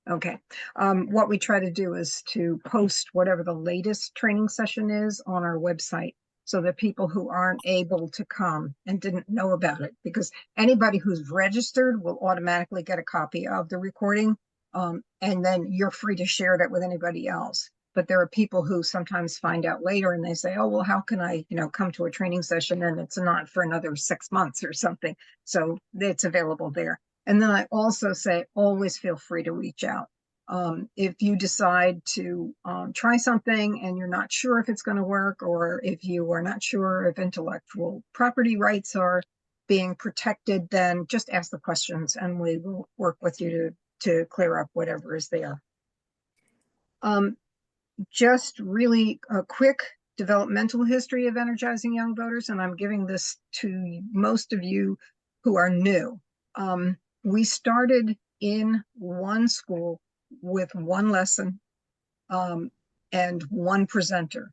Okay. What we try to do is to post whatever the latest training session is on our website so that people who aren't able to come and didn't know about it, because anybody who's registered will automatically get a copy of the recording. And then you're free to share that with anybody else. But there are people who sometimes find out later and they say, oh, well, how can I, come to a training session and it's not for another 6 months or something. So it's available there. And then I also say, always feel free to reach out. If you decide to try something and you're not sure if it's going to work, or if you are not sure if intellectual property rights are being protected, then just ask the questions and we will work with you to clear up whatever is there. Just really a quick developmental history of Energizing Young Voters, and I'm giving this to most of you who are new. We started in one school with one lesson and one presenter.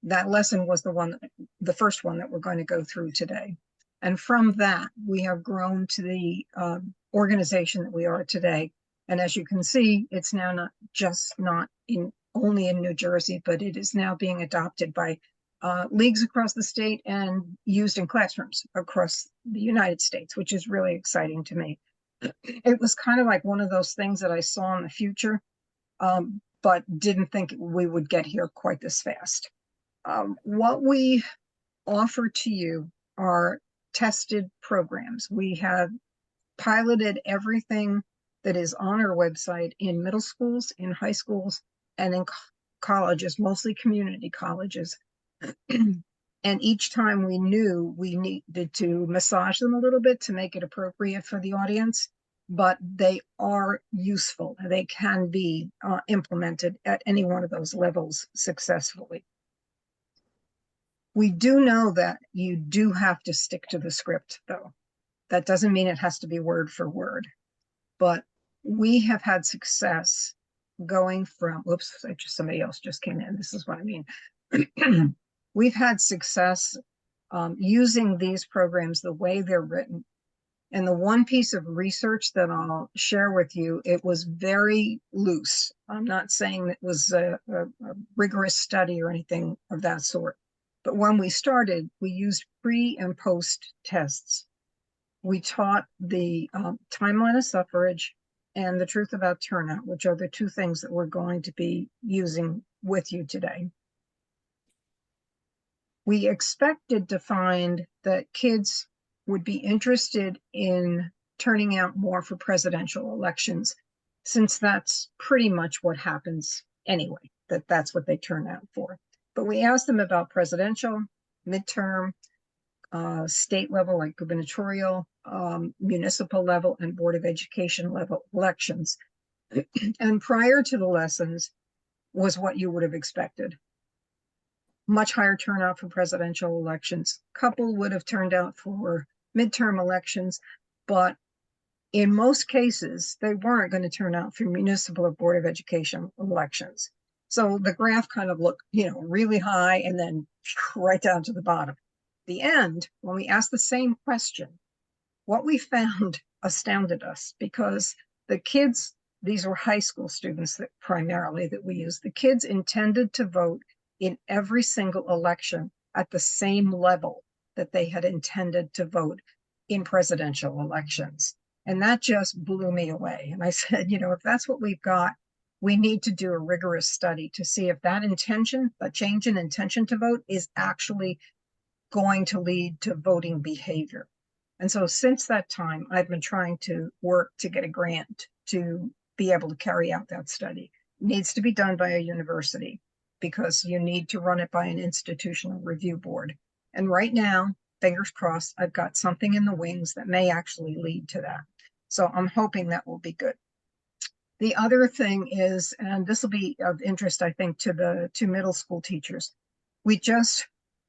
That lesson was the first one that we're going to go through today. And from that, we have grown to the organization that we are today. And as you can see, it's now not only in New Jersey, but it is now being adopted by leagues across the state and used in classrooms across the United States, which is really exciting to me. It was kind of like one of those things that I saw in the future, but didn't think we would get here quite this fast. What we offer to you are tested programs. We have piloted everything that is on our website in middle schools, in high schools, and in colleges, mostly community colleges. And each time we knew we needed to massage them a little bit to make it appropriate for the audience, but they are useful. They can be implemented at any one of those levels successfully. We do know that you do have to stick to the script, though. That doesn't mean it has to be word for word, but we have had success going from, oops, somebody else just came in. This is what I mean. We've had success using these programs the way they're written. And the one piece of research that I'll share with you, it was very loose. I'm not saying it was a rigorous study or anything of that sort. But when we started, we used pre and post tests. We taught the timeline of suffrage and the truth about turnout, which are the two things that we're going to be using with you today. We expected to find that kids would be interested in turning out more for presidential elections, since that's pretty much what happens anyway, that's what they turn out for. But we asked them about presidential, midterm, state level like gubernatorial, municipal level, and Board of Education level elections. And prior to the lessons was what you would have expected. Much higher turnout for presidential elections. Couple would have turned out for midterm elections, but in most cases, they weren't going to turn out for municipal or Board of Education elections. So the graph kind of looked, really high and then right down to the bottom. The end, when we asked the same question, what we found astounded us, because the kids, these were high school students that primarily that we used, the kids intended to vote in every single election at the same level that they had intended to vote in presidential elections. And that just blew me away. And I said, if that's what we've got, we need to do a rigorous study to see if that intention, a change in intention to vote, is actually going to lead to voting behavior. And so since that time, I've been trying to work to get a grant to be able to carry out that study. It needs to be done by a university because you need to run it by an institutional review board. And right now, fingers crossed, I've got something in the wings that may actually lead to that. So I'm hoping that will be good. The other thing is, and this will be of interest, I think, to the two middle school teachers. We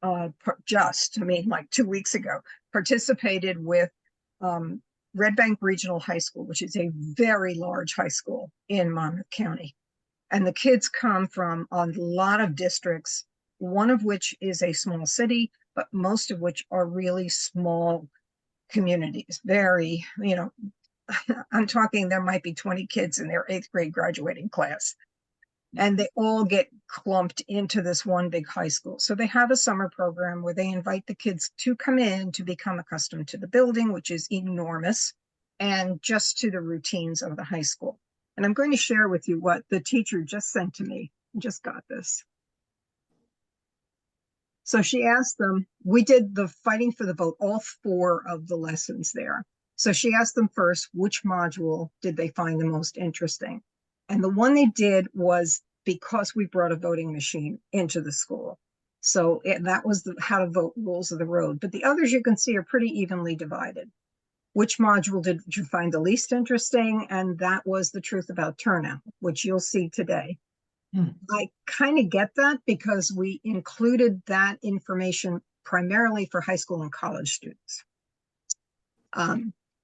like 2 weeks ago, participated with Red Bank Regional High School, which is a very large high school in Monmouth County. And the kids come from a lot of districts, one of which is a small city, but most of which are really small communities, very, I'm talking there might be 20 kids in their 8th grade graduating class, and they all get clumped into this one big high school. So they have a summer program where they invite the kids to come in to become accustomed to the building, which is enormous, and just to the routines of the high school. And I'm going to share with you what the teacher just sent to me. I just got this. So she asked them, we did the fighting for the vote, all 4 of the lessons there. So she asked them first, which module did they find the most interesting? And the one they did was because we brought a voting machine into the school. So that was the how to vote rules of the road. But the others you can see are pretty evenly divided. Which module did you find the least interesting? And that was the truth about turnout, which you'll see today. I kind of get that because we included that information primarily for high school and college students.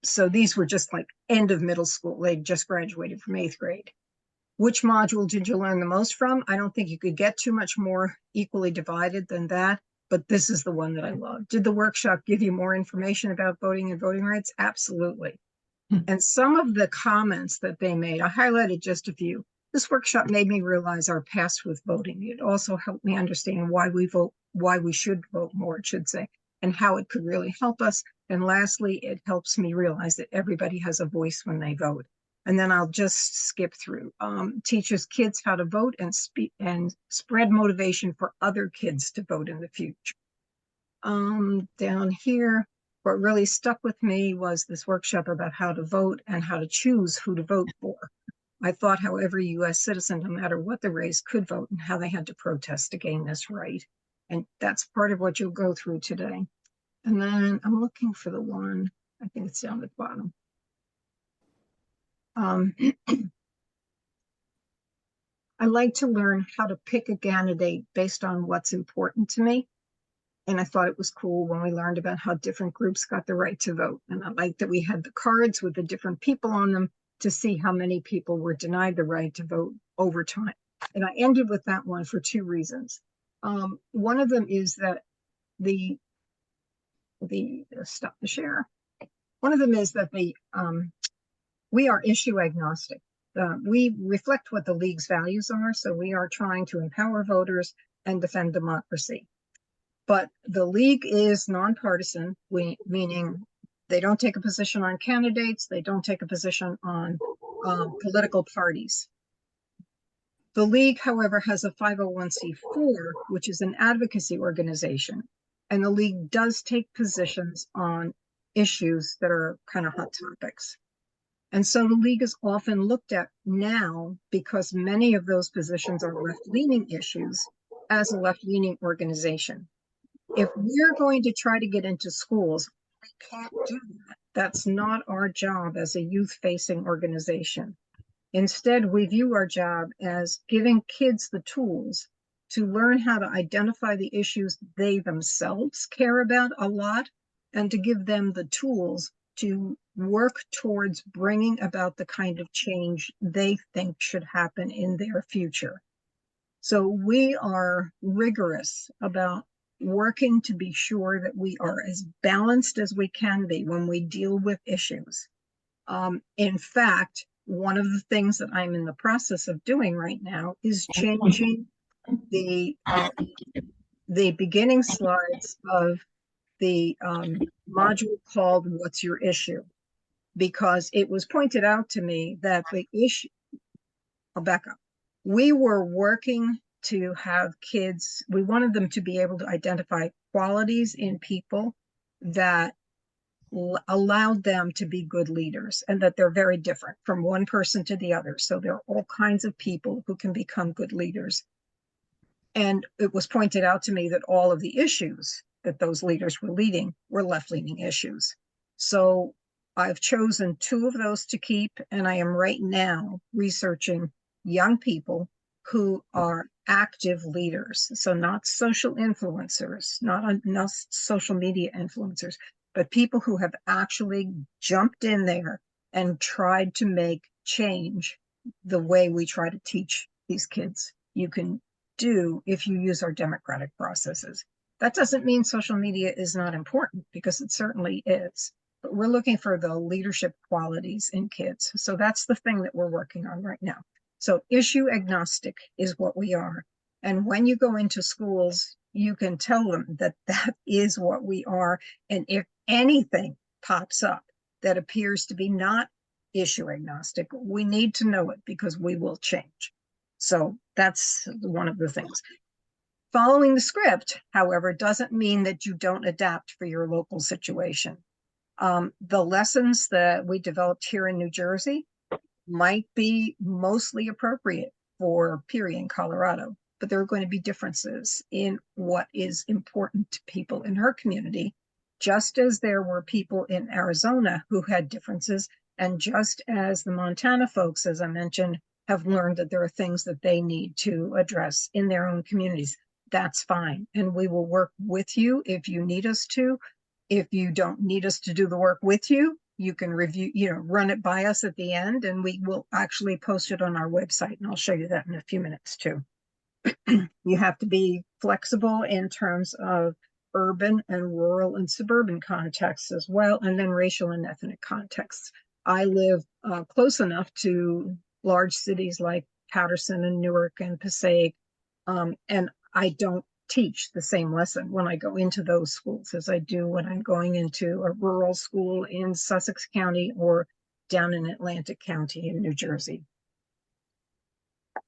So these were just like end of middle school. They just graduated from 8th grade. Which module did you learn the most from? I don't think you could get too much more equally divided than that, but this is the one that I love. Did the workshop give you more information about voting and voting rights? Absolutely. And some of the comments that they made, I highlighted just a few. This workshop made me realize our past with voting. It also helped me understand why we vote, why we should vote more, it should say, and how it could really help us. And lastly, it helps me realize that everybody has a voice when they vote. And then I'll just skip through. Teaches kids how to vote and spread motivation for other kids to vote in the future. Down here, what really stuck with me was this workshop about how to vote and how to choose who to vote for. I thought how every US citizen, no matter what the race, could vote and how they had to protest to gain this right. And that's part of what you'll go through today. And then I'm looking for the one, I think it's down at the bottom. I like to learn how to pick a candidate based on what's important to me. And I thought it was cool when we learned about how different groups got the right to vote. And I liked that we had the cards with the different people on them to see how many people were denied the right to vote over time. And I ended with that one for 2 reasons. One of them is that stop the share. One of them is that we are issue agnostic. We reflect what the League's values are. So we are trying to empower voters and defend democracy. But the League is nonpartisan, meaning they don't take a position on candidates. They don't take a position on political parties. The League, however, has a 501c4, which is an advocacy organization. And the League does take positions on issues that are kind of hot topics. And so the League is often looked at now, because many of those positions are left-leaning issues, as a left-leaning organization. If we're going to try to get into schools, we can't do that. That's not our job as a youth-facing organization. Instead, we view our job as giving kids the tools to learn how to identify the issues they themselves care about a lot, and to give them the tools to work towards bringing about the kind of change they think should happen in their future. So we are rigorous about working to be sure that we are as balanced as we can be when we deal with issues. In fact, one of the things that I'm in the process of doing right now is changing the beginning slides of the module called What's Your Issue? Because it was pointed out to me that the issue, I'll back up. We were working to have kids, we wanted them to be able to identify qualities in people that allowed them to be good leaders, and that they're very different from one person to the other. So there are all kinds of people who can become good leaders. And it was pointed out to me that all of the issues that those leaders were leading were left-leaning issues. So I've chosen 2 of those to keep, and I am right now researching young people who are active leaders. So not social influencers, not social media influencers, but people who have actually jumped in there and tried to make change the way we try to teach these kids you can do if you use our democratic processes. That doesn't mean social media is not important, because it certainly is. but we're looking for the leadership qualities in kids. So that's the thing that we're working on right now. So issue agnostic is what we are. And when you go into schools, you can tell them that that is what we are. And if anything pops up that appears to be not issue agnostic, we need to know it because we will change. So that's one of the things. Following the script, however, doesn't mean that you don't adapt for your local situation. The lessons that we developed here in New Jersey might be mostly appropriate for Peary in Colorado, but there are going to be differences in what is important to people in her community, just as there were people in Arizona who had differences, and just as the Montana folks, as I mentioned, have learned that there are things that they need to address in their own communities. That's fine. And we will work with you if you need us to. If you don't need us to do the work with you, you can review, run it by us at the end, and we will actually post it on our website. And I'll show you that in a few minutes too. You have to be flexible in terms of urban and rural and suburban contexts as well, and then racial and ethnic contexts. I live close enough to large cities like Patterson and Newark and Passaic, and I don't teach the same lesson when I go into those schools as I do when I'm going into a rural school in Sussex County or down in Atlantic County in New Jersey.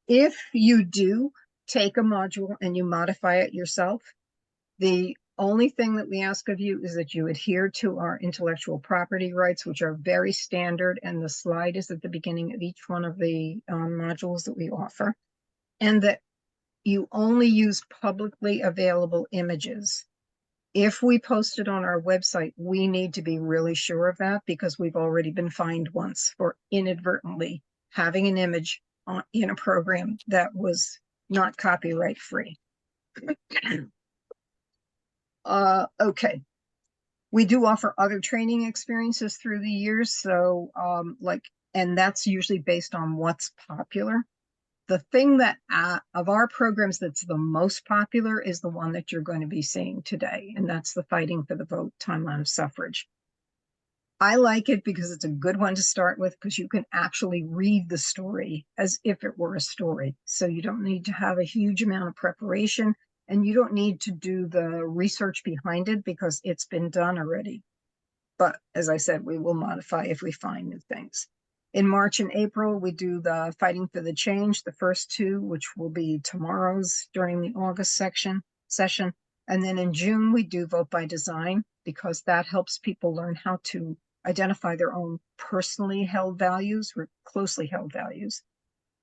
If you do take a module and you modify it yourself, the only thing that we ask of you is that you adhere to our intellectual property rights, which are very standard, and the slide is at the beginning of each one of the modules that we offer, and that you only use publicly available images. If we post it on our website, we need to be really sure of that because we've already been fined once for inadvertently having an image in a program that was not copyright free. Okay. We do offer other training experiences through the years. So and that's usually based on what's popular. The thing that of our programs that's the most popular is the one that you're going to be seeing today, and that's the Fighting for the Vote Timeline of Suffrage. I like it because it's a good one to start with because you can actually read the story as if it were a story. So you don't need to have a huge amount of preparation, and you don't need to do the research behind it because it's been done already. But as I said, we will modify if we find new things. In March and April, we do the Fighting for the Change, the first two, which will be tomorrow's during the August session. And then in June, we do Vote by Design because that helps people learn how to identify their own personally held values or closely held values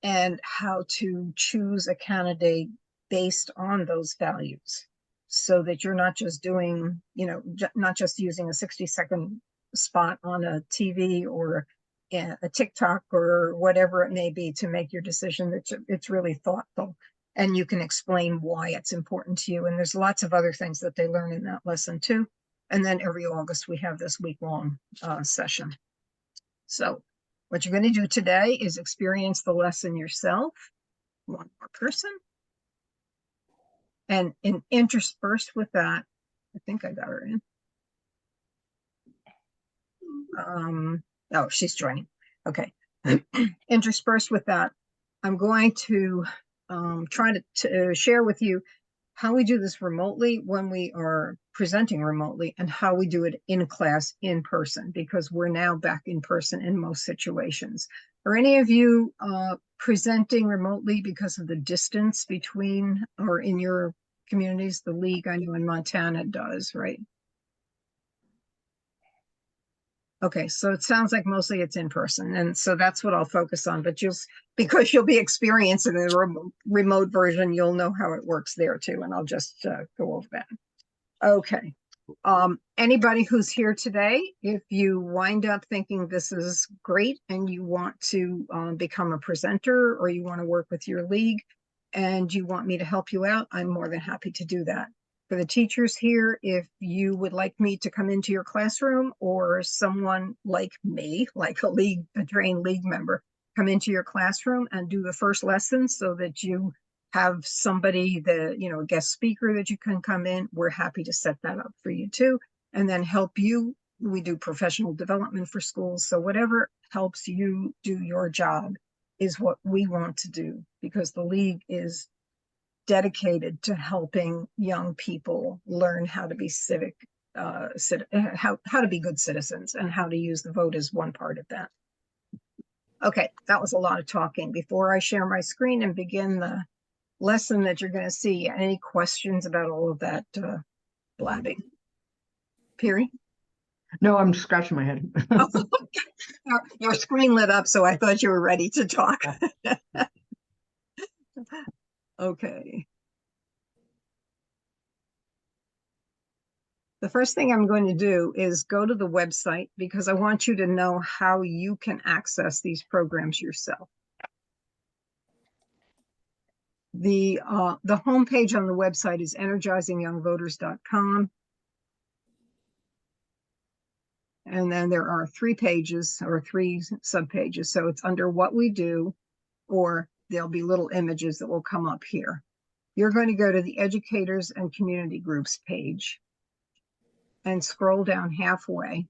and how to choose a candidate based on those values so that you're not just doing, not just using a 60-second spot on a TV or a TikTok or whatever it may be to make your decision. It's really thoughtful, and you can explain why it's important to you. And there's lots of other things that they learn in that lesson too. And then every August we have this week-long session. So what you're going to do today is experience the lesson yourself, one more person. And interspersed with that, I think I got her in. Oh, she's joining. Okay. Interspersed with that, I'm going to try to share with you how we do this remotely when we are presenting remotely and how we do it in class in person, because we're now back in person in most situations. Are any of you presenting remotely because of the distance between or in your communities? The league, I know in Montana does, right? Okay, so it sounds like mostly it's in person, and so that's what I'll focus on. But because you'll be experiencing the remote version, you'll know how it works there too, and I'll just go over that. Okay. Anybody who's here today, if you wind up thinking this is great and you want to become a presenter or you want to work with your league and you want me to help you out, I'm more than happy to do that. For the teachers here, if you would like me to come into your classroom or someone like me, like a trained league member, come into your classroom and do the first lesson so that you have somebody a guest speaker that you can come in, we're happy to set that up for you too, and then help you we do professional development for schools. So whatever helps you do your job is what we want to do, because the League is dedicated to helping young people learn how to be how to be good citizens, and how to use the vote is one part of that. Okay, that was a lot of talking. Before I share my screen and begin the lesson that you're going to see, any questions about all of that blabbing? Piri? No, I'm scratching my head. Your screen lit up, so I thought you were ready to talk. Okay. The first thing I'm going to do is go to the website, because I want you to know how you can access these programs yourself. The homepage on the website is energizingyoungvoters.com. And then there are 3 pages, or 3 subpages. So it's under what we do, or there'll be little images that will come up here. You're going to go to the educators and community groups page and scroll down halfway.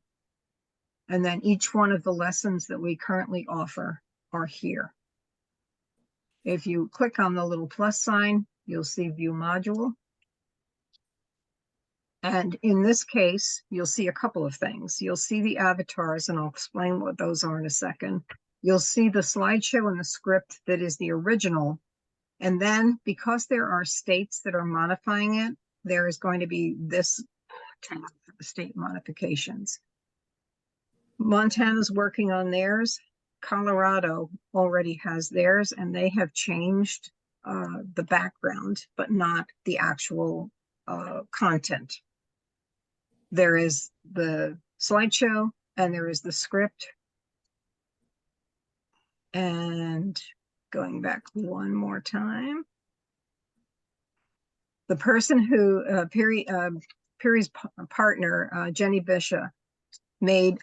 And then each one of the lessons that we currently offer are here. If you click on the little plus sign, you'll see view module. And in this case, you'll see a couple of things. You'll see the avatars, and I'll explain what those are in a second. You'll see the slideshow and the script that is the original. And then, because there are states that are modifying it, there is going to be this tab for the state modifications. Montana's working on theirs. Colorado already has theirs, and they have changed the background, but not the actual content. There is the slideshow, and there is the script. And going back one more time, the person who Piri's partner, Jenny Bishop, made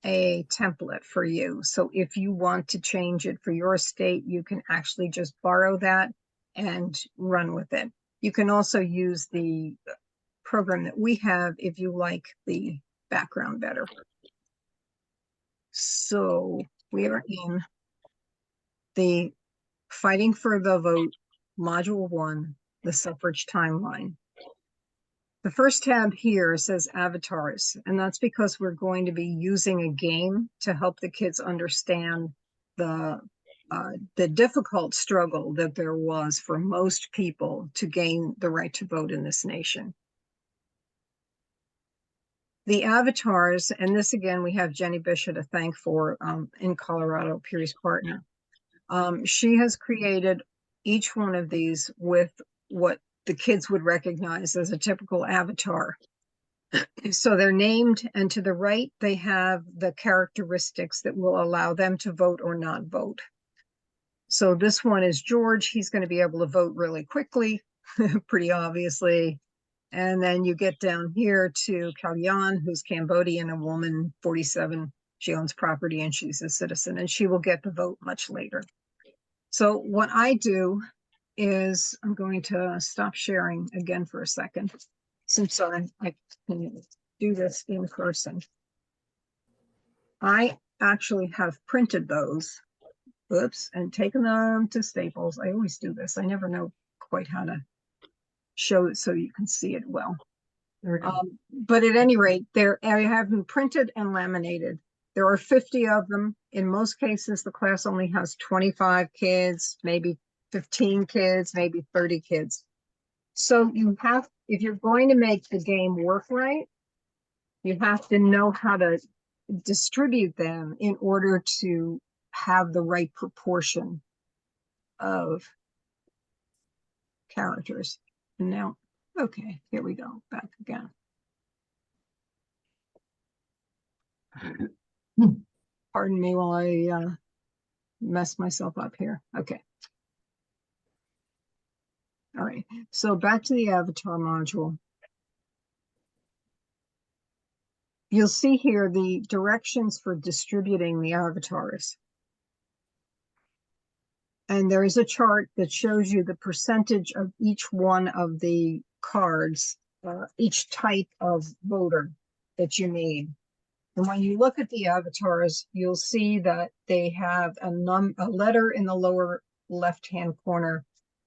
a template for you. So if you want to change it for your state, you can actually just borrow that and run with it. You can also use the program that we have if you like the background better. So we are in the Fighting for the Vote, Module 1, the Suffrage Timeline. The first tab here says avatars, and that's because we're going to be using a game to help the kids understand the difficult struggle that there was for most people to gain the right to vote in this nation. The avatars, and this again, we have Jenny Bishop to thank for in Colorado, Piri's partner. She has created each one of these with what the kids would recognize as a typical avatar. So they're named, and to the right, they have the characteristics that will allow them to vote or not vote. So this one is George. He's going to be able to vote really quickly, pretty obviously. And then you get down here to Kalyan, who's Cambodian, a woman, 47. She owns property and she's a citizen, and she will get the vote much later. So what I do is I'm going to stop sharing again for a second, since I can do this in person. I actually have printed those, and taken them to Staples. I always do this. I never know quite how to show it so you can see it well. But at any rate, I have them printed and laminated. There are 50 of them. In most cases, the class only has 25 kids, maybe 15 kids, maybe 30 kids. So if you're going to make the game work right, you have to know how to distribute them in order to have the right proportion of characters. And now, okay, here we go, back again. Pardon me while I mess myself up here. Okay. All right, so back to the avatar module. You'll see here the directions for distributing the avatars. And there is a chart that shows you the percentage of each one of the cards, each type of voter that you need. And when you look at the avatars, you'll see that they have a letter in the lower left-hand corner,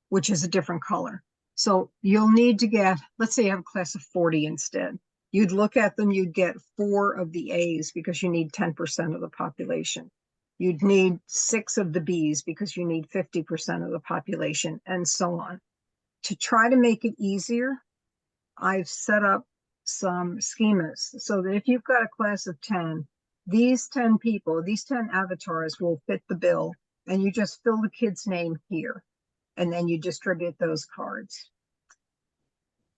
which is a different color. So you'll need to get, let's say you have a class of 40 instead. You'd look at them, you'd get 4 of the A's because you need 10% of the population. You'd need 6 of the B's because you need 50% of the population, and so on. To try to make it easier, I've set up some schemas so that if you've got a class of 10, these 10 people, these 10 avatars will fit the bill, and you just fill the kid's name here, and then you distribute those cards.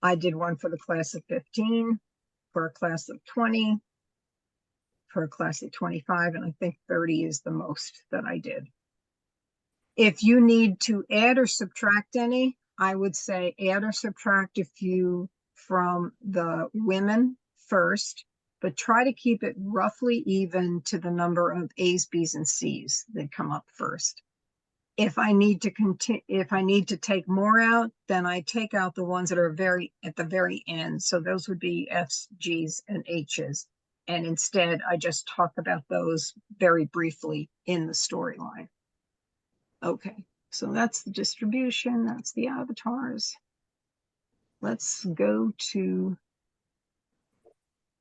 I did one for the class of 15, for a class of 20, for a class of 25, and I think 30 is the most that I did. If you need to add or subtract any, I would say add or subtract a few from the women first, but try to keep it roughly even to the number of A's, B's, and C's that come up first. If I need to take more out, then I take out the ones that are at the very end. So those would be F's, G's, and H's. And instead, I just talk about those very briefly in the storyline. Okay, so that's the distribution, that's the avatars. Let's go to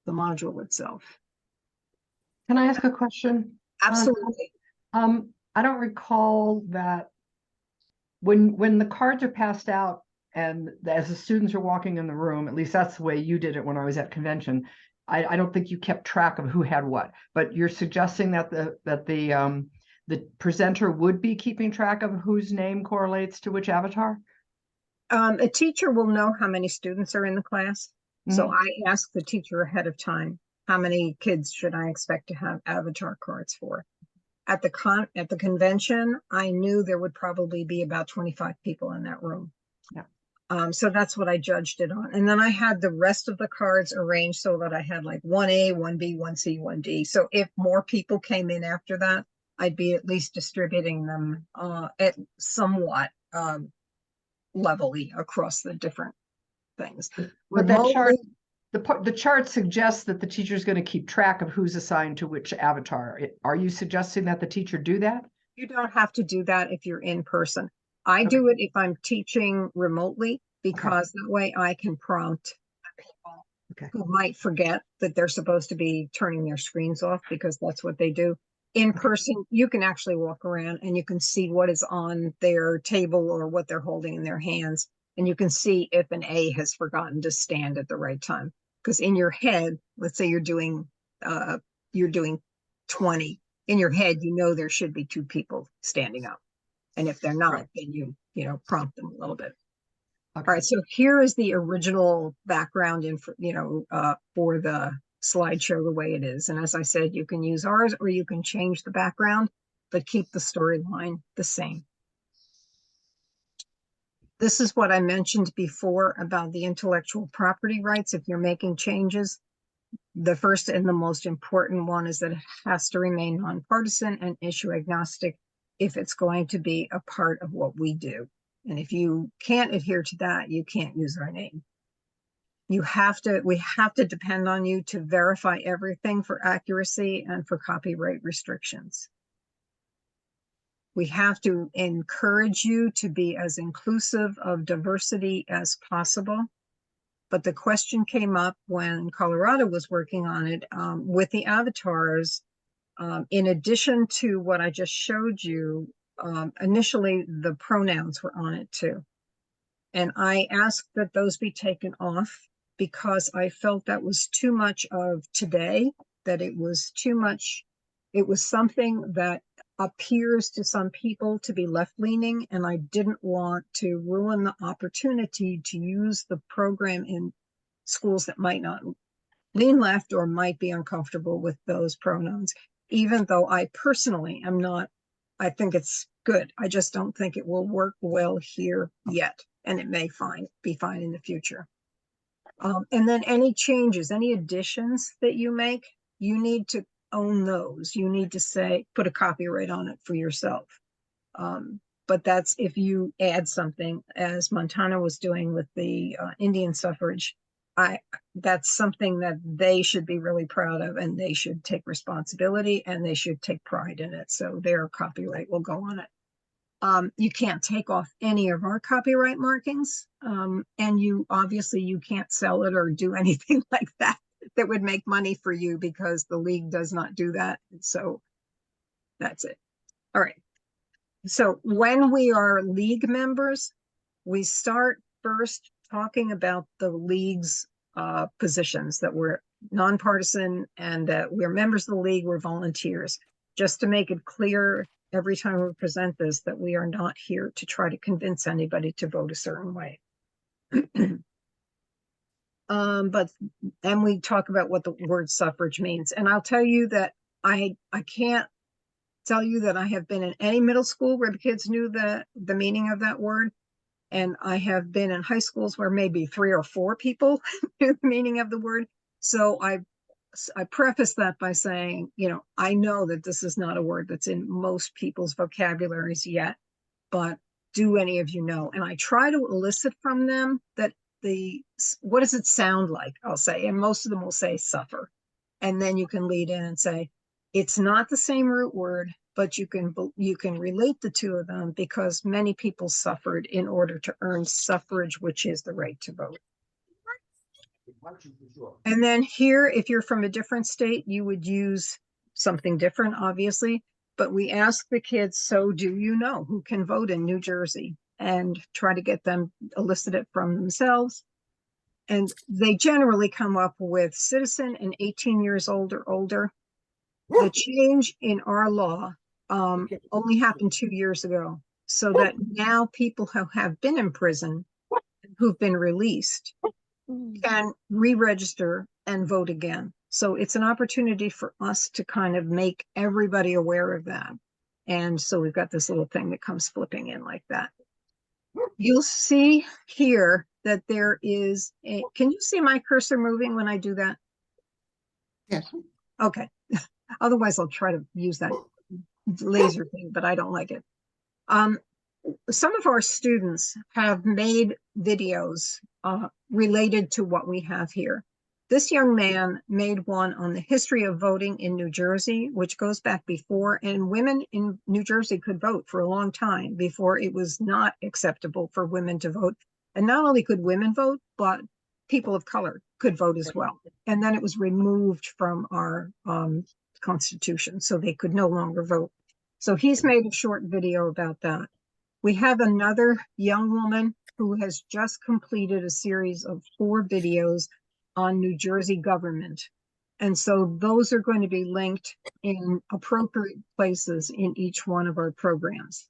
the module itself. Can I ask a question? Absolutely. I don't recall that when the cards are passed out and as the students are walking in the room, at least that's the way you did it when I was at convention. I don't think you kept track of who had what, but you're suggesting that the presenter would be keeping track of whose name correlates to which avatar? A teacher will know how many students are in the class. So I ask the teacher ahead of time, how many kids should I expect to have avatar cards for? At the convention, I knew there would probably be about 25 people in that room. Yeah. So that's what I judged it on. And then I had the rest of the cards arranged so that I had like 1A, 1B, 1C, 1D. So if more people came in after that, I'd be at least distributing them at somewhat levelly across the different things. But the chart suggests that the teacher is going to keep track of who's assigned to which avatar. Are you suggesting that the teacher do that? You don't have to do that if you're in person. I do it if I'm teaching remotely, because that way I can prompt people who might forget that they're supposed to be turning their screens off, because that's what they do. In person, you can actually walk around and you can see what is on their table or what they're holding in their hands. And you can see if an A has forgotten to stand at the right time. Because in your head, let's say you're doing 20. In your head, you know there should be 2 people standing up. And if they're not, then you prompt them a little bit. All right, so here is the original background for the slideshow the way it is. And as I said, you can use ours or you can change the background, but keep the storyline the same. This is what I mentioned before about the intellectual property rights. If you're making changes, the first and the most important one is that it has to remain nonpartisan and issue agnostic if it's going to be a part of what we do. And if you can't adhere to that, you can't use our name. We have to depend on you to verify everything for accuracy and for copyright restrictions. We have to encourage you to be as inclusive of diversity as possible. But the question came up when Colorado was working on it with the avatars. In addition to what I just showed you, initially the pronouns were on it too. And I asked that those be taken off because I felt that was too much of today, that it was too much. It was something that appears to some people to be left-leaning, and I didn't want to ruin the opportunity to use the program in schools that might not lean left or might be uncomfortable with those pronouns, even though I personally am not. I think it's good. I just don't think it will work well here yet, and it may be fine in the future. And then any changes, any additions that you make, you need to own those. You need to put a copyright on it for yourself. But that's if you add something, as Montana was doing with the Indian suffrage. that's something that they should be really proud of, and they should take responsibility, and they should take pride in it. So their copyright will go on it. You can't take off any of our copyright markings, and you can't sell it or do anything like that that would make money for you, because the league does not do that. So that's it. All right. So when we are league members, we start first talking about the league's positions, that we're nonpartisan and that we're members of the league, we're volunteers, just to make it clear every time we present this that we are not here to try to convince anybody to vote a certain way. And we talk about what the word suffrage means. And I'll tell you that I can't tell you that I have been in any middle school where the kids knew the meaning of that word. And I have been in high schools where maybe 3 or 4 people knew the meaning of the word. So I preface that by saying, I know that this is not a word that's in most people's vocabularies yet, but do any of you know? And I try to elicit from them that what does it sound like? I'll say, and most of them will say suffer. And then you can lead in and say, it's not the same root word, but you can relate the two of them, because many people suffered in order to earn suffrage, which is the right to vote. And then here, if you're from a different state, you would use something different, obviously. But we ask the kids, so do you know who can vote in New Jersey? And try to get them elicit it from themselves. And they generally come up with citizen and 18 years old or older. The change in our law only happened 2 years ago, so that now people who have been in prison, who've been released, can re-register and vote again. So it's an opportunity for us to kind of make everybody aware of that. And so we've got this little thing that comes flipping in like that. You'll see here that there is can you see my cursor moving when I do that? Yes. Okay. Otherwise, I'll try to use that laser thing, but I don't like it. Some of our students have made videos related to what we have here. This young man made one on the history of voting in New Jersey, which goes back before, and women in New Jersey could vote for a long time before it was not acceptable for women to vote. And not only could women vote, but people of color could vote as well. And then it was removed from our Constitution, so they could no longer vote. So he's made a short video about that. We have another young woman who has just completed a series of 4 videos on New Jersey government. And so those are going to be linked in appropriate places in each one of our programs.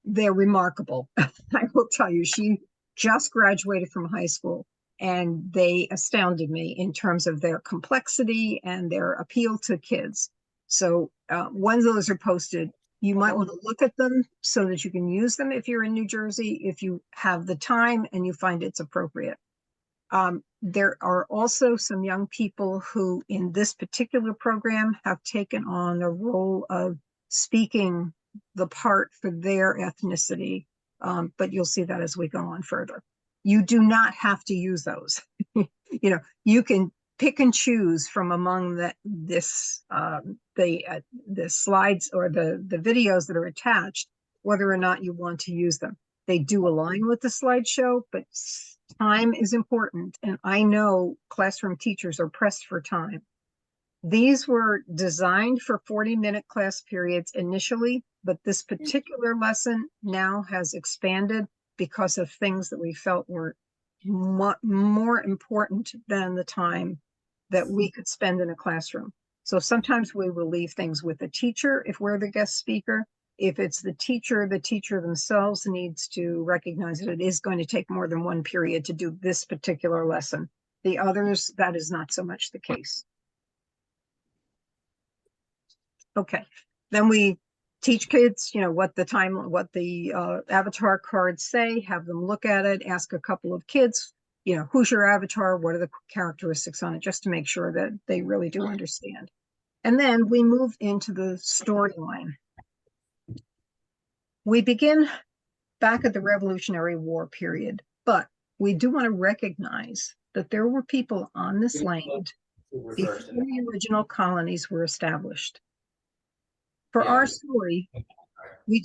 They're remarkable. I will tell you, she just graduated from high school, and they astounded me in terms of their complexity and their appeal to kids. So when those are posted, you might want to look at them so that you can use them if you're in New Jersey, if you have the time and you find it's appropriate. There are also some young people who in this particular program have taken on the role of speaking the part for their ethnicity, but you'll see that as we go on further. You do not have to use those. You can pick and choose from among the slides or the videos that are attached, whether or not you want to use them. They do align with the slideshow, but time is important. And I know classroom teachers are pressed for time. These were designed for 40-minute class periods initially, but this particular lesson now has expanded because of things that we felt were more important than the time that we could spend in a classroom. So sometimes we will leave things with the teacher if we're the guest speaker. If it's the teacher themselves needs to recognize that it is going to take more than one period to do this particular lesson. The others, that is not so much the case. Okay, then we teach kids, what the avatar cards say, have them look at it, ask a couple of kids, who's your avatar? What are the characteristics on it? Just to make sure that they really do understand. And then we move into the storyline. We begin back at the Revolutionary War period, but we do want to recognize that there were people on this land before the original colonies were established. For our story, we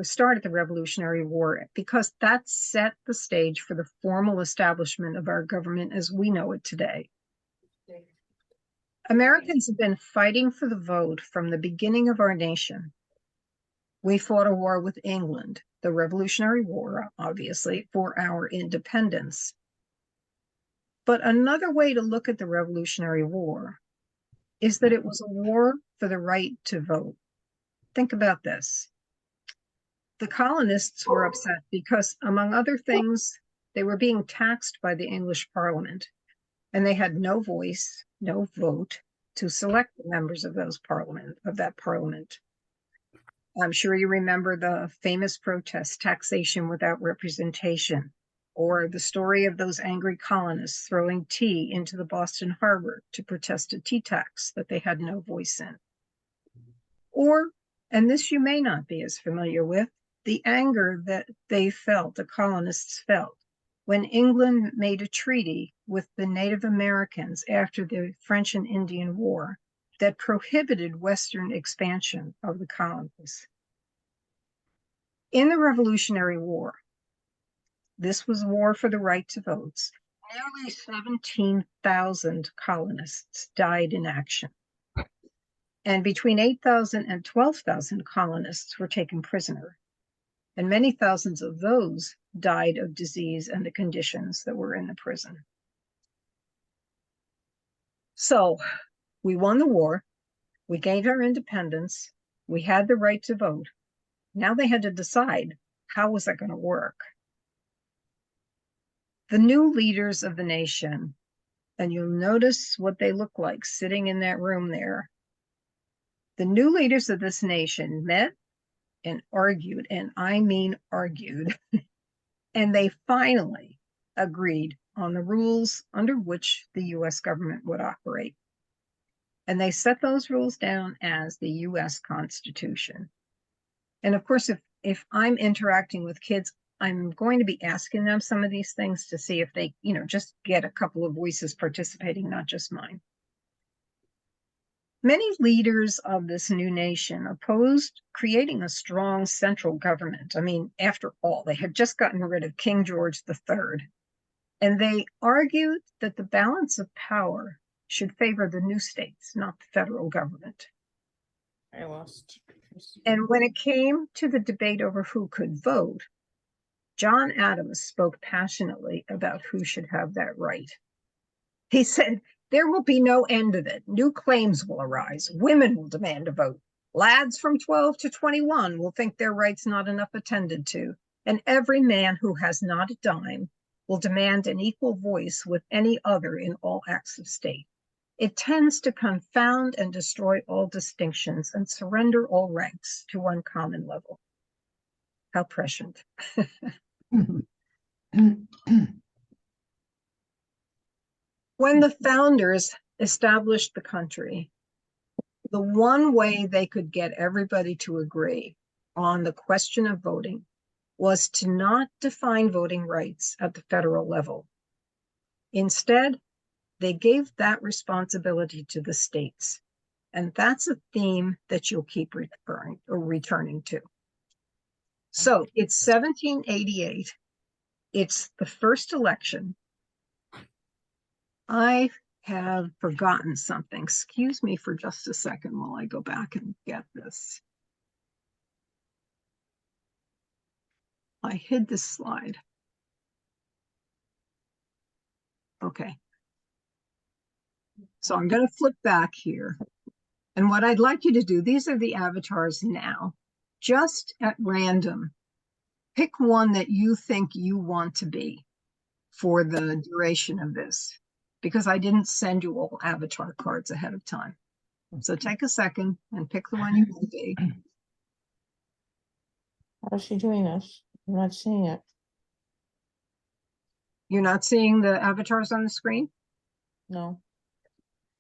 start at the Revolutionary War because that set the stage for the formal establishment of our government as we know it today. Americans have been fighting for the vote from the beginning of our nation. We fought a war with England, the Revolutionary War, obviously, for our independence. But another way to look at the Revolutionary War is that it was a war for the right to vote. Think about this. The colonists were upset because, among other things, they were being taxed by the English Parliament, and they had no voice, no vote to select the members of that parliament. I'm sure you remember the famous protest, taxation without representation, or the story of those angry colonists throwing tea into the Boston Harbor to protest a tea tax that they had no voice in. Or, and this you may not be as familiar with, the anger that they felt, the colonists felt, when England made a treaty with the Native Americans after the French and Indian War that prohibited Western expansion of the colonies. In the Revolutionary War, this was war for the right to vote, nearly 17,000 colonists died in action. And between 8,000 and 12,000 colonists were taken prisoner. And many thousands of those died of disease and the conditions that were in the prison. So we won the war, we gained our independence, we had the right to vote. Now they had to decide, how was that going to work? The new leaders of the nation, and you'll notice what they look like sitting in that room there. The new leaders of this nation met and argued, and I mean argued, and they finally agreed on the rules under which the US government would operate. And they set those rules down as the US Constitution. And of course, if I'm interacting with kids, I'm going to be asking them some of these things to see if they, just get a couple of voices participating, not just mine. Many leaders of this new nation opposed creating a strong central government. I mean, after all, they had just gotten rid of King George III, and they argued that the balance of power should favor the new states, not the federal government. I lost. And when it came to the debate over who could vote, John Adams spoke passionately about who should have that right. He said, "There will be no end of it. New claims will arise. Women will demand a vote. Lads from 12 to 21 will think their rights not enough attended to. And every man who has not a dime will demand an equal voice with any other in all acts of state. It tends to confound and destroy all distinctions and surrender all ranks to one common level." How prescient. When the founders established the country, the one way they could get everybody to agree on the question of voting was to not define voting rights at the federal level. Instead, they gave that responsibility to the states. And that's a theme that you'll keep returning to. So it's 1788. It's the first election. I have forgotten something. Excuse me for just a second while I go back and get this. I hid this slide. Okay. So I'm going to flip back here. And what I'd like you to do, these are the avatars now. Just at random, pick one that you think you want to be for the duration of this, because I didn't send you all avatar cards ahead of time. So take a second and pick the one you want to be. How is she doing this? I'm not seeing it. You're not seeing the avatars on the screen? No.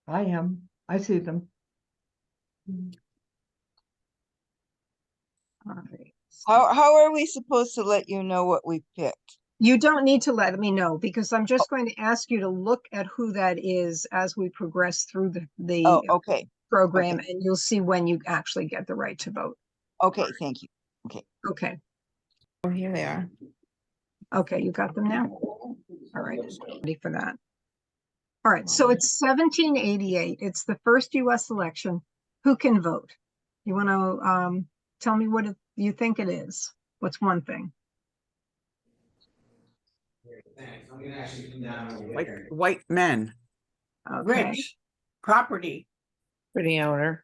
I am. I see them. All right. How are we supposed to let you know what we picked? You don't need to let me know because I'm just going to ask you to look at who that is as we progress through the Oh, okay. program, and you'll see when you actually get the right to vote. Okay, thank you. Okay. Okay. Oh, here they are. Okay, you got them now? All right, ready for that. All right, so it's 1788. It's the first US election. Who can vote? You want to tell me what you think it is? What's one thing? White men. Okay. Rich, property. Pretty owner.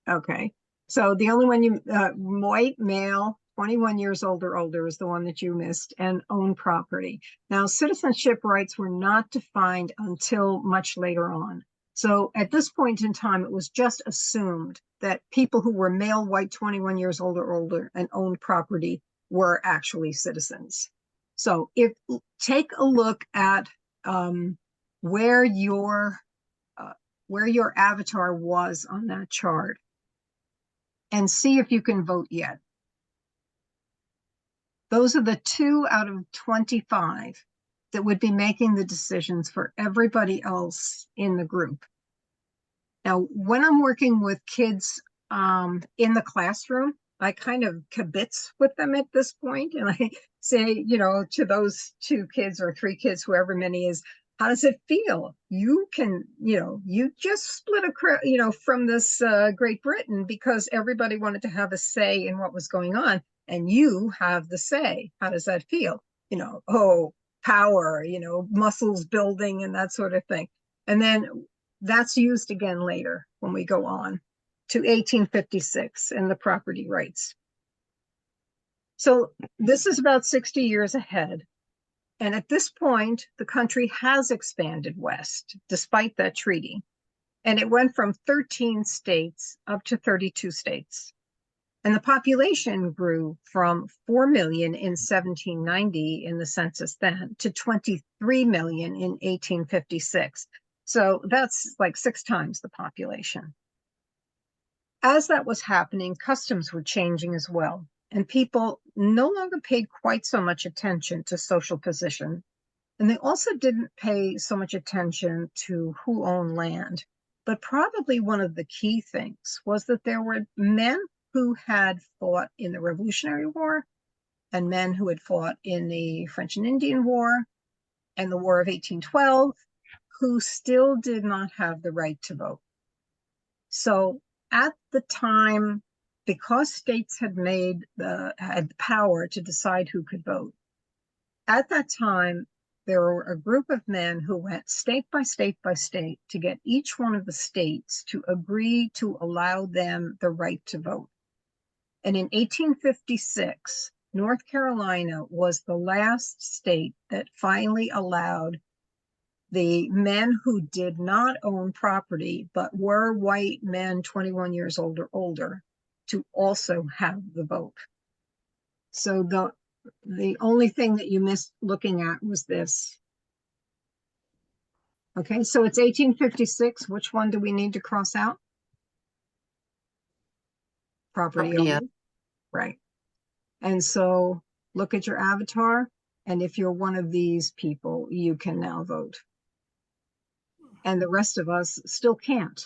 Okay. So the only one you, white male, 21 years old or older is the one that you missed, and own property. Now, citizenship rights were not defined until much later on. So at this point in time, it was just assumed that people who were male, white, 21 years old or older and owned property were actually citizens. So if take a look at where your avatar was on that chart and see if you can vote yet. Those are the 2 out of 25 that would be making the decisions for everybody else in the group. Now, when I'm working with kids in the classroom, I kind of kibitz with them at this point, and I say, you know, to those 2 kids or 3 kids, whoever many is, how does it feel? You can, you know, you just split from this Great Britain because everybody wanted to have a say in what was going on, and you have the say. How does that feel? You know, oh, power, you know, muscles building and that sort of thing. And then that's used again later when we go on to 1856 and the property rights. So this is about 60 years ahead. And at this point, the country has expanded west, despite that treaty. And it went from 13 states up to 32 states. And the population grew from 4 million in 1790 in the census then to 23 million in 1856. So that's like 6 times the population. As that was happening, customs were changing as well. And people no longer paid quite so much attention to social position. And they also didn't pay so much attention to who owned land. But probably one of the key things was that there were men who had fought in the Revolutionary War and men who had fought in the French and Indian War and the War of 1812 who still did not have the right to vote. So at the time, because states had had power to decide who could vote, at that time, there were a group of men who went state by state by state to get each one of the states to agree to allow them the right to vote. And in 1856, North Carolina was the last state that finally allowed the men who did not own property, but were white men 21 years old or older, to also have the vote. So the only thing that you missed looking at was this. Okay, so it's 1856. Which one do we need to cross out? Property owner. Right. And so look at your avatar, and if you're one of these people, you can now vote. And the rest of us still can't.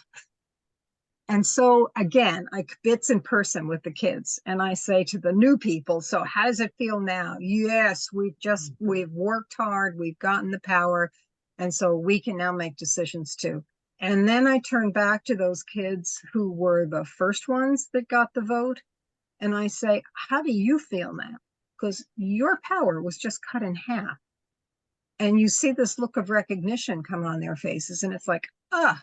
And so again, I kibitz in person with the kids and I say to the new people, so how does it feel now? Yes, we've worked hard, we've gotten the power, and so we can now make decisions too. And then I turn back to those kids who were the first ones that got the vote. And I say, how do you feel now? Because your power was just cut in half. And you see this look of recognition come on their faces. And it's like, ah.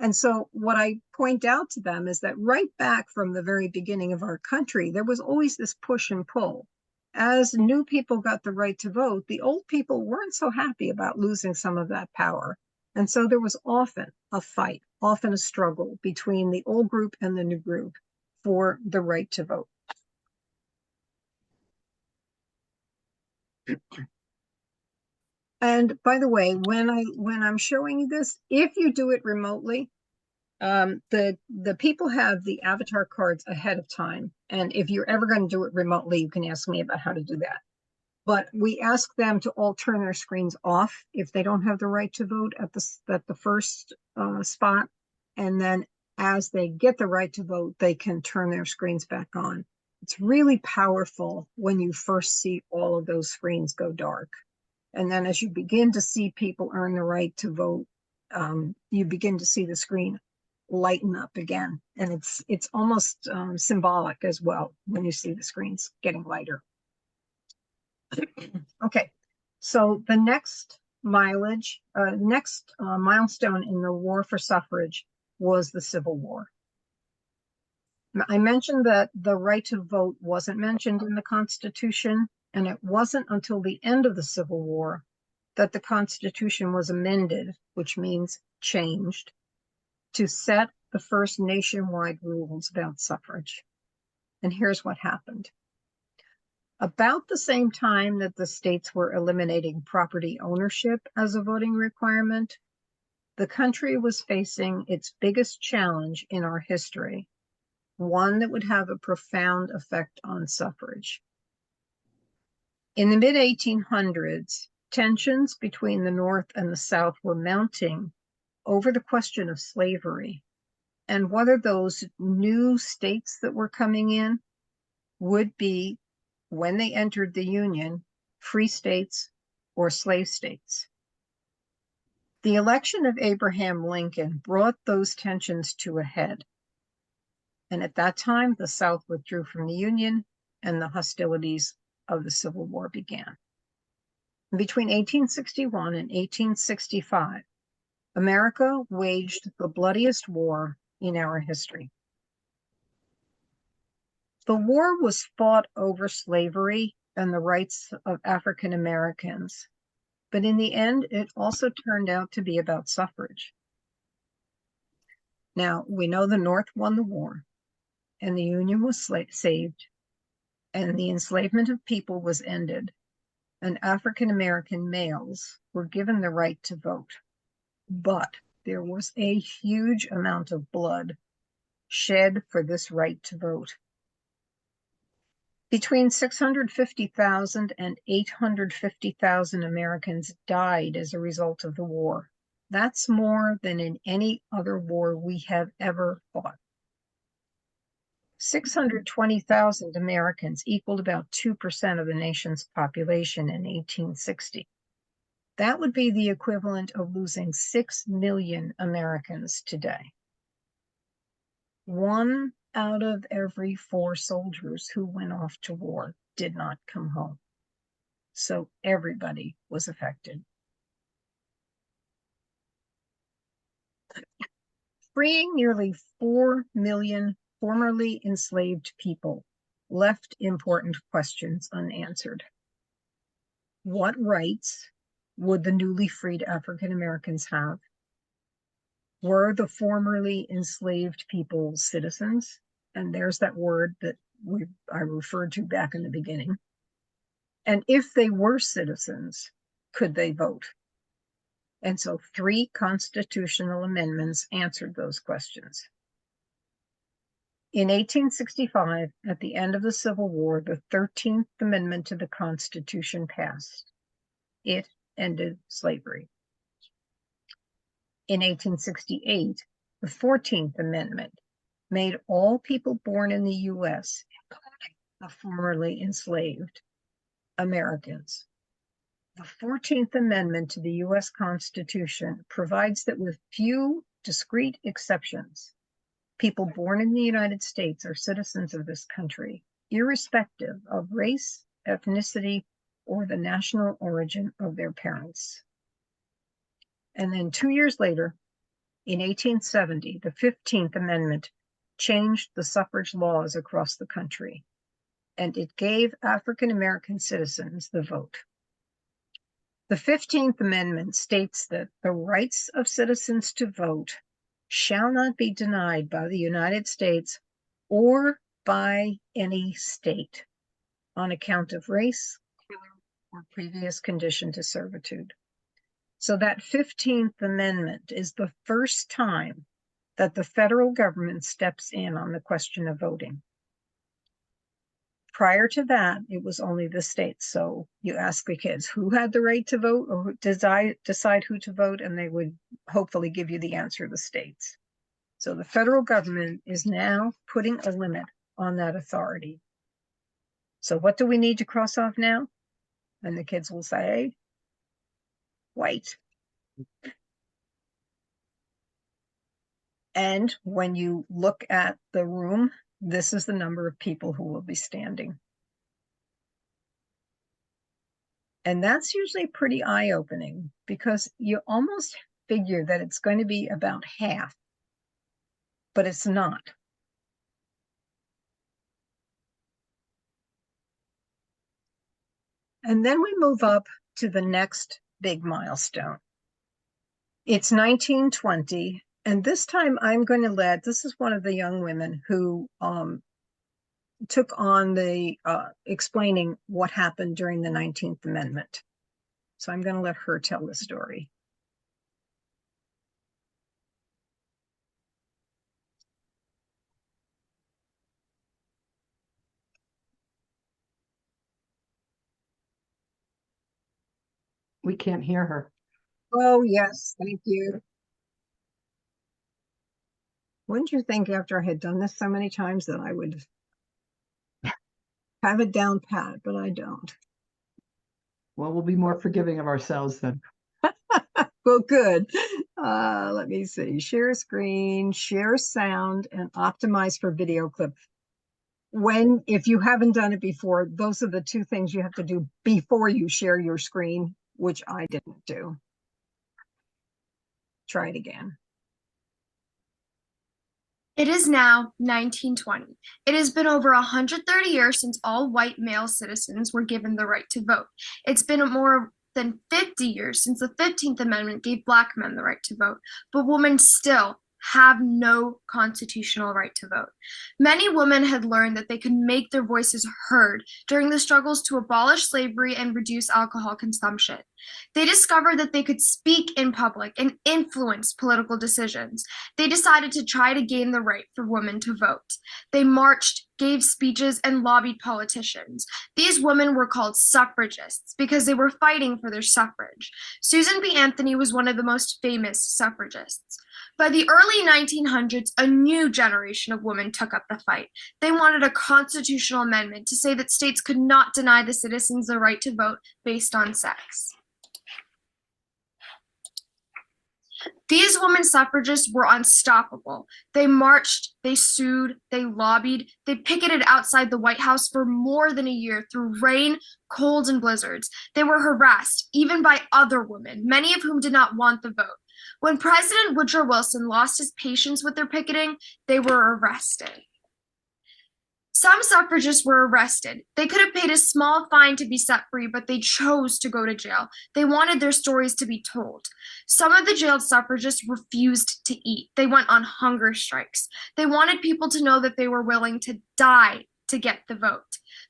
And so what I point out to them is that right back from the very beginning of our country, there was always this push and pull. As new people got the right to vote, the old people weren't so happy about losing some of that power. And so there was often a fight, often a struggle between the old group and the new group for the right to vote. And by the way, when I'm showing you this, if you do it remotely, the people have the avatar cards ahead of time. And if you're ever going to do it remotely, you can ask me about how to do that. But we ask them to all turn their screens off if they don't have the right to vote at the first spot. And then as they get the right to vote, they can turn their screens back on. It's really powerful when you first see all of those screens go dark. And then as you begin to see people earn the right to vote, you begin to see the screen lighten up again. And it's almost symbolic as well when you see the screens getting lighter. Okay, so the next milestone in the war for suffrage was the Civil War. I mentioned that the right to vote wasn't mentioned in the Constitution, and it wasn't until the end of the Civil War that the Constitution was amended, which means changed, to set the first nationwide rules about suffrage. And here's what happened. About the same time that the states were eliminating property ownership as a voting requirement, the country was facing its biggest challenge in our history, one that would have a profound effect on suffrage. In the mid-1800s, tensions between the North and the South were mounting over the question of slavery and whether those new states that were coming in would be, when they entered the Union, free states or slave states. The election of Abraham Lincoln brought those tensions to a head. And at that time, the South withdrew from the Union and the hostilities of the Civil War began. Between 1861 and 1865, America waged the bloodiest war in our history. The war was fought over slavery and the rights of African Americans, but in the end, it also turned out to be about suffrage. Now, we know the North won the war, and the Union was saved, and the enslavement of people was ended, and African American males were given the right to vote. But there was a huge amount of blood shed for this right to vote. Between 650,000 and 850,000 Americans died as a result of the war. That's more than in any other war we have ever fought. 620,000 Americans equaled about 2% of the nation's population in 1860. That would be the equivalent of losing 6 million Americans today. 1 out of every 4 soldiers who went off to war did not come home. So everybody was affected. Freeing nearly 4 million formerly enslaved people left important questions unanswered. What rights would the newly freed African Americans have? Were the formerly enslaved people citizens? And there's that word that I referred to back in the beginning. And if they were citizens, could they vote? And so 3 constitutional amendments answered those questions. In 1865, at the end of the Civil War, the 13th Amendment to the Constitution passed. It ended slavery. In 1868, the 14th Amendment made all people born in the U.S., including the formerly enslaved Americans. The 14th Amendment to the U.S. Constitution provides that with few discrete exceptions, people born in the United States are citizens of this country, irrespective of race, ethnicity, or the national origin of their parents. And then 2 years later, in 1870, the 15th Amendment changed the suffrage laws across the country, and it gave African American citizens the vote. The 15th Amendment states that the rights of citizens to vote shall not be denied by the United States or by any state on account of race, color, or previous condition to servitude. So that 15th Amendment is the first time that the federal government steps in on the question of voting. Prior to that, it was only the states. So you ask the kids who had the right to vote or who decide who to vote, and they would hopefully give you the answer, the states. So the federal government is now putting a limit on that authority. So what do we need to cross off now? And the kids will say, white. And when you look at the room, this is the number of people who will be standing. And that's usually pretty eye-opening because you almost figure that it's going to be about half, but it's not. And then we move up to the next big milestone. It's 1920, and this time I'm going to this is one of the young women who took on the explaining what happened during the 19th Amendment. So I'm going to let her tell the story. We can't hear her. Oh, yes, thank you. Wouldn't you think after I had done this so many times that I would have it down pat, but I don't. Well, we'll be more forgiving of ourselves then. Well, good. Let me see. Share screen, share sound, and optimize for video clip. If you haven't done it before, those are the two things you have to do before you share your screen, which I didn't do. Try it again. It is now 1920. It has been over 130 years since all white male citizens were given the right to vote. It's been more than 50 years since the 15th Amendment gave Black men the right to vote, but women still have no constitutional right to vote. Many women had learned that they could make their voices heard during the struggles to abolish slavery and reduce alcohol consumption. They discovered that they could speak in public and influence political decisions. They decided to try to gain the right for women to vote. They marched, gave speeches, and lobbied politicians. These women were called suffragists because they were fighting for their suffrage. Susan B. Anthony was one of the most famous suffragists. By the early 1900s, a new generation of women took up the fight. They wanted a constitutional amendment to say that states could not deny the citizens the right to vote based on sex. These women suffragists were unstoppable. They marched, they sued, they lobbied, they picketed outside the White House for more than a year through rain, cold, and blizzards. They were harassed, even by other women, many of whom did not want the vote. When President Woodrow Wilson lost his patience with their picketing, they were arrested. Some suffragists were arrested. They could have paid a small fine to be set free, but they chose to go to jail. They wanted their stories to be told. Some of the jailed suffragists refused to eat. They went on hunger strikes. They wanted people to know that they were willing to die to get the vote.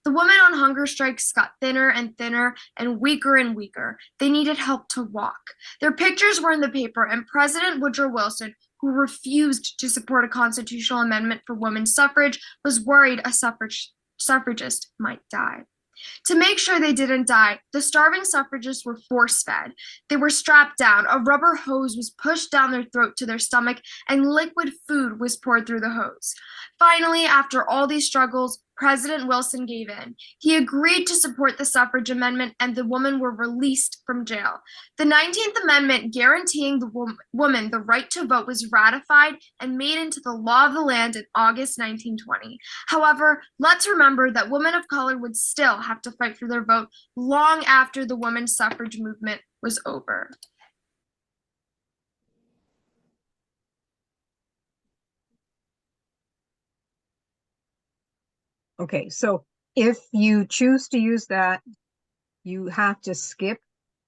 The women on hunger strikes got thinner and thinner and weaker. They needed help to walk. Their pictures were in the paper, and President Woodrow Wilson, who refused to support a constitutional amendment for women's suffrage, was worried a suffragist might die. To make sure they didn't die, the starving suffragists were force-fed. They were strapped down, a rubber hose was pushed down their throat to their stomach, and liquid food was poured through the hose. Finally, after all these struggles, President Wilson gave in. He agreed to support the suffrage amendment, and the women were released from jail. The 19th Amendment, guaranteeing the woman the right to vote, was ratified and made into the law of the land in August 1920. However, let's remember that women of color would still have to fight for their vote long after the women's suffrage movement was over. Okay, so if you choose to use that, you have to skip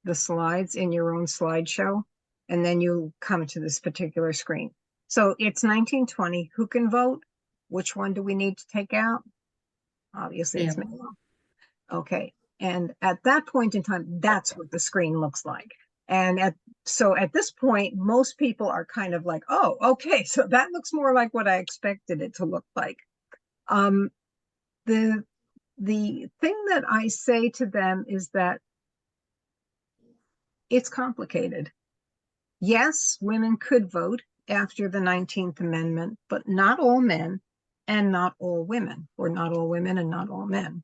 the slides in your own slideshow, and then you come to this particular screen. So it's 1920. Who can vote? Which one do we need to take out? Obviously, it's male. Okay, and at that point in time, that's what the screen looks like. And so at this point, most people are kind of like, oh, okay, so that looks more like what I expected it to look like. The the thing that I say to them is that it's complicated. Yes, women could vote after the 19th Amendment, but not all men and not all women, or not all women and not all men.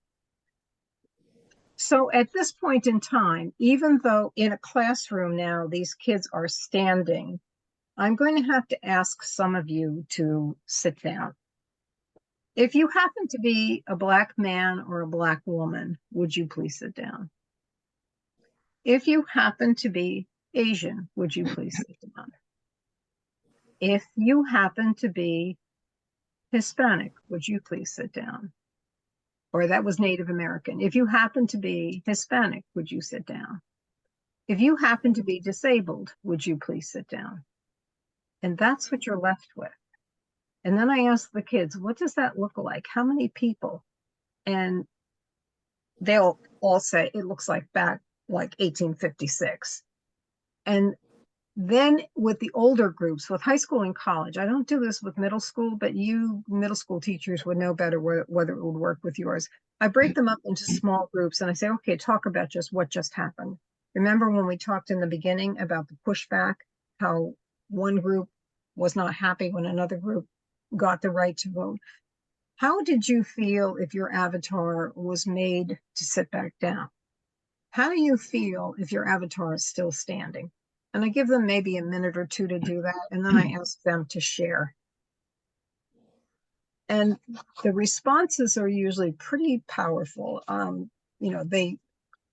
So at this point in time, even though in a classroom now these kids are standing, I'm going to have to ask some of you to sit down. If you happen to be a Black man or a Black woman, would you please sit down? If you happen to be Asian, would you please sit down? If you happen to be Hispanic, would you please sit down? Or that was Native American. If you happen to be Hispanic, would you sit down? If you happen to be disabled, would you please sit down? And that's what you're left with. And then I ask the kids, what does that look like? How many people? And they'll all say, it looks like back like 1856. And then with the older groups, with high school and college, I don't do this with middle school, but you middle school teachers would know better whether it would work with yours. I break them up into small groups and I say, okay, talk about just what just happened. Remember when we talked in the beginning about the pushback, how one group was not happy when another group got the right to vote? How did you feel if your avatar was made to sit back down? How do you feel if your avatar is still standing? And I give them maybe a minute or two to do that, and then I ask them to share. And the responses are usually pretty powerful. They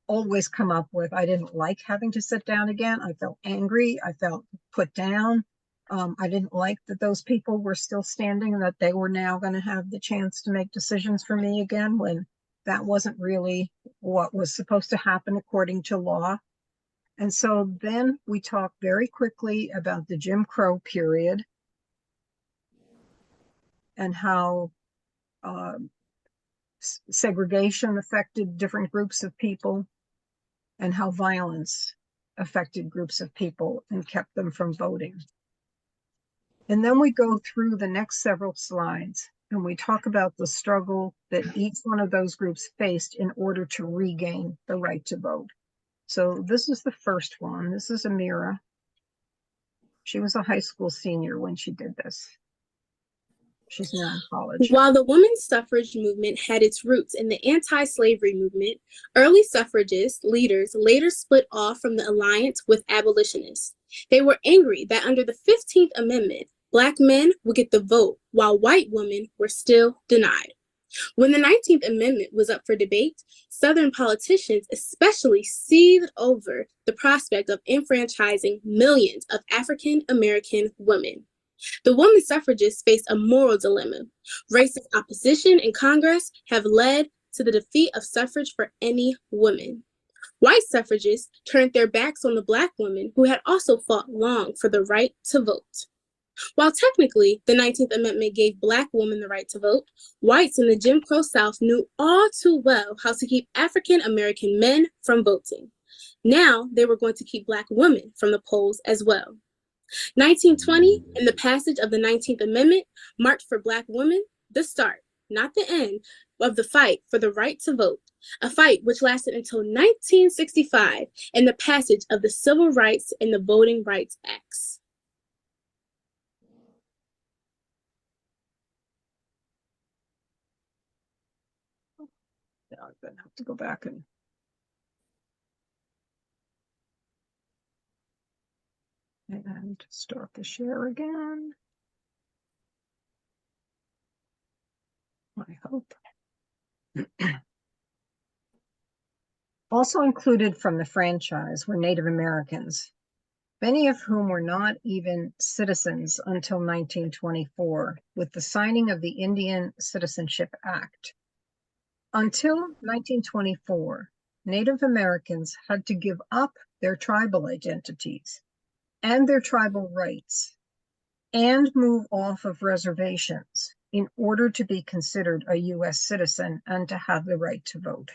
always come up with, I didn't like having to sit down again. I felt angry. I felt put down. I didn't like that those people were still standing and that they were now going to have the chance to make decisions for me again when that wasn't really what was supposed to happen according to law. And so then we talk very quickly about the Jim Crow period and how segregation affected different groups of people and how violence affected groups of people and kept them from voting. And then we go through the next several slides and we talk about the struggle that each one of those groups faced in order to regain the right to vote. So this is the first one. This is Amira. She was a high school senior when she did this. She's now in college. While the women's suffrage movement had its roots in the anti-slavery movement, early suffragist leaders later split off from the alliance with abolitionists. They were angry that under the 15th Amendment, Black men would get the vote while white women were still denied. When the 19th Amendment was up for debate, Southern politicians especially seethed over the prospect of enfranchising millions of African American women. The women suffragists faced a moral dilemma. Racist opposition in Congress have led to the defeat of suffrage for any woman. White suffragists turned their backs on the Black women who had also fought long for the right to vote. While technically the 19th Amendment gave Black women the right to vote, whites in the Jim Crow South knew all too well how to keep African American men from voting. Now they were going to keep Black women from the polls as well. 1920 and the passage of the 19th Amendment marked for Black women the start, not the end, of the fight for the right to vote, a fight which lasted until 1965 and the passage of the Civil Rights and the Voting Rights Acts. Now I'm going to have to go back and start the share again. I hope. Also included from the franchise were Native Americans, many of whom were not even citizens until 1924, with the signing of the Indian Citizenship Act. Until 1924, Native Americans had to give up their tribal identities and their tribal rights and move off of reservations in order to be considered a U.S. citizen and to have the right to vote.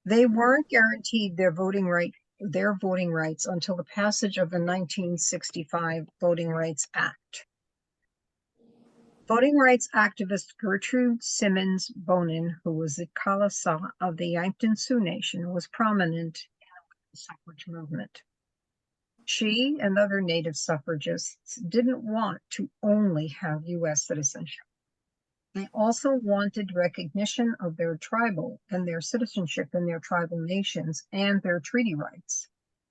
They weren't guaranteed their voting rights until the passage of the 1965 Voting Rights Act. Voting rights activist Gertrude Simmons Bonin, who was the Khalasa of the Yankton Sioux Nation, was prominent in the suffrage movement. She and other Native suffragists didn't want to only have U.S. citizenship. They also wanted recognition of their tribal and their citizenship in their tribal nations and their treaty rights,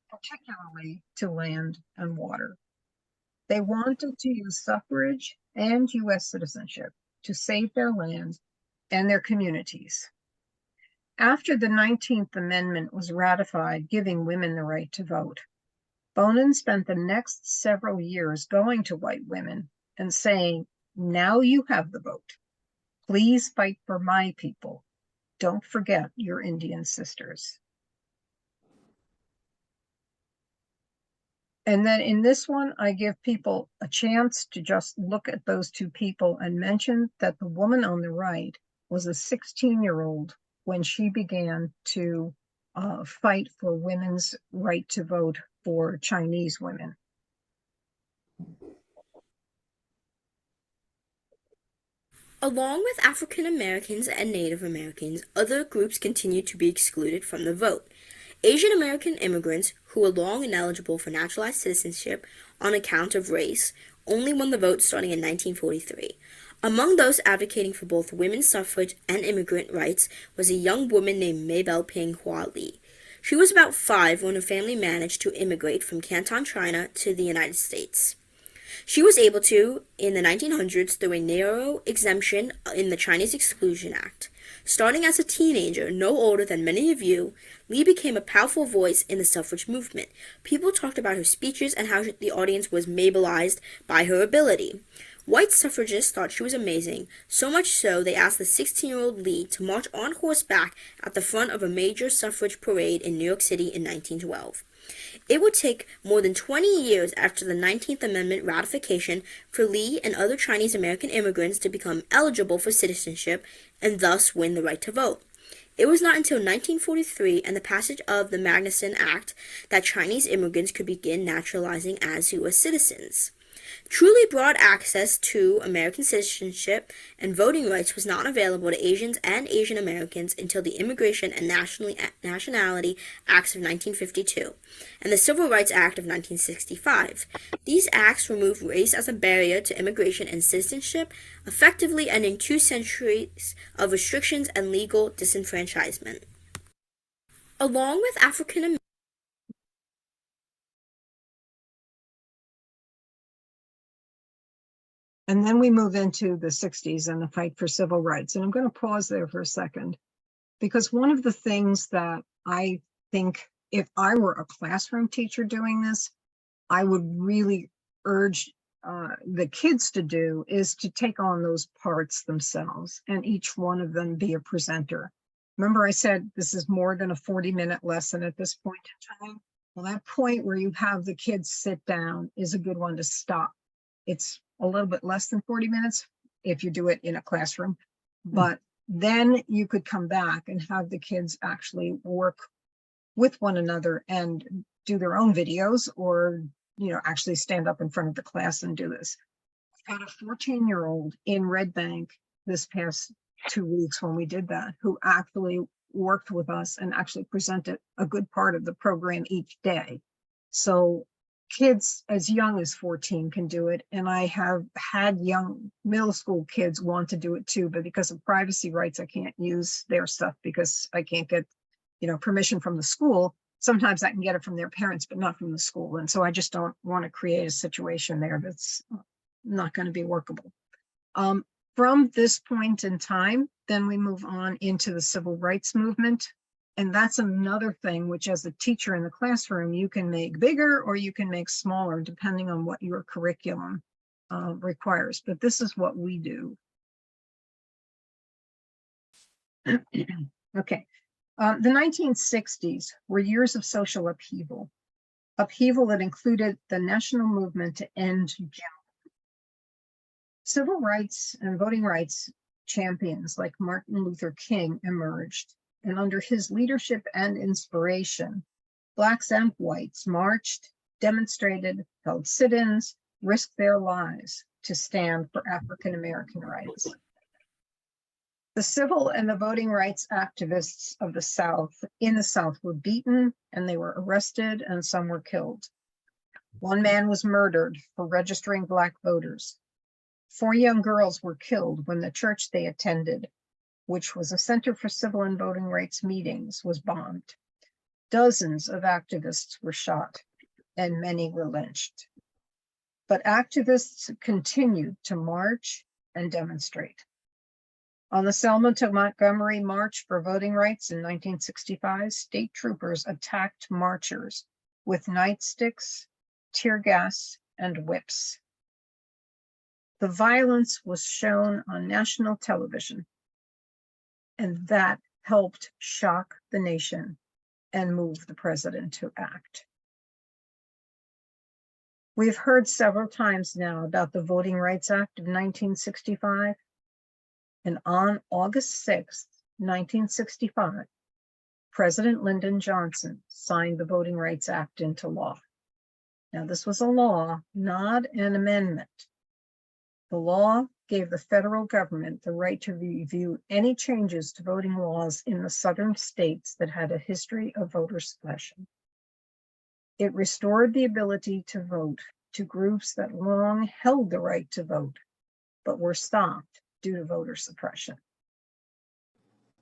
particularly to land and water. They wanted to use suffrage and U.S. citizenship to save their land and their communities. After the 19th Amendment was ratified, giving women the right to vote, Bonin spent the next several years going to white women and saying, "Now you have the vote. Please fight for my people. Don't forget your Indian sisters." And then in this one, I give people a chance to just look at those two people and mention that the woman on the right was a 16-year-old when she began to fight for women's right to vote for Chinese women. Along with African Americans and Native Americans, other groups continued to be excluded from the vote. Asian American immigrants, who were long ineligible for naturalized citizenship on account of race, only won the vote starting in 1943. Among those advocating for both women's suffrage and immigrant rights was a young woman named Mabel Ping Hua Lee. She was about 5 when her family managed to immigrate from Canton, China to the United States. She was able to, in the 1900s, through a narrow exemption in the Chinese Exclusion Act. Starting as a teenager, no older than many of you, Lee became a powerful voice in the suffrage movement. People talked about her speeches and how the audience was Mabelized by her ability. White suffragists thought she was amazing, so much so they asked the 16-year-old Lee to march on horseback at the front of a major suffrage parade in New York City in 1912. It would take more than 20 years after the 19th Amendment ratification for Lee and other Chinese American immigrants to become eligible for citizenship and thus win the right to vote. It was not until 1943 and the passage of the Magnuson Act that Chinese immigrants could begin naturalizing as U.S. citizens. Truly broad access to American citizenship and voting rights was not available to Asians and Asian Americans until the Immigration and Nationality Acts of 1952 and the Civil Rights Act of 1965. These acts removed race as a barrier to immigration and citizenship, effectively ending 2 centuries of restrictions and legal disenfranchisement. Along with African Americans, And then we move into the 60s and the fight for civil rights. And I'm going to pause there for a second, because one of the things that I think if I were a classroom teacher doing this, I would really urge the kids to do is to take on those parts themselves and each one of them be a presenter. Remember I said this is more than a 40-minute lesson at this point in time? Well, that point where you have the kids sit down is a good one to stop. It's a little bit less than 40 minutes if you do it in a classroom, but then you could come back and have the kids actually work with one another and do their own videos or, actually stand up in front of the class and do this. I've got a 14-year-old in Red Bank this past 2 weeks when we did that, who actually worked with us and actually presented a good part of the program each day. So kids as young as 14 can do it. And I have had young middle school kids want to do it too, but because of privacy rights, I can't use their stuff because I can't get, permission from the school. Sometimes I can get it from their parents, but not from the school. And so I just don't want to create a situation there that's not going to be workable. From this point in time, then we move on into the civil rights movement. And that's another thing which as a teacher in the classroom, you can make bigger or you can make smaller depending on what your curriculum requires. But this is what we do. Okay. The 1960s were years of social upheaval that included the national movement to end jail. Civil rights and voting rights champions like Martin Luther King emerged. And under his leadership and inspiration, Blacks and whites marched, demonstrated, held sit-ins, risked their lives to stand for African American rights. The civil and the voting rights activists of the South, in the South, were beaten and they were arrested and some were killed. One man was murdered for registering Black voters. 4 young girls were killed when the church they attended, which was a center for civil and voting rights meetings, was bombed. Dozens of activists were shot and many were lynched. But activists continued to march and demonstrate. On the Selma to Montgomery March for Voting Rights in 1965, state troopers attacked marchers with nightsticks, tear gas, and whips. The violence was shown on national television, and that helped shock the nation and move the president to act. We've heard several times now about the Voting Rights Act of 1965. And on August 6th, 1965, President Lyndon Johnson signed the Voting Rights Act into law. Now, this was a law, not an amendment. The law gave the federal government the right to review any changes to voting laws in the southern states that had a history of voter suppression. It restored the ability to vote to groups that long held the right to vote, but were stopped due to voter suppression.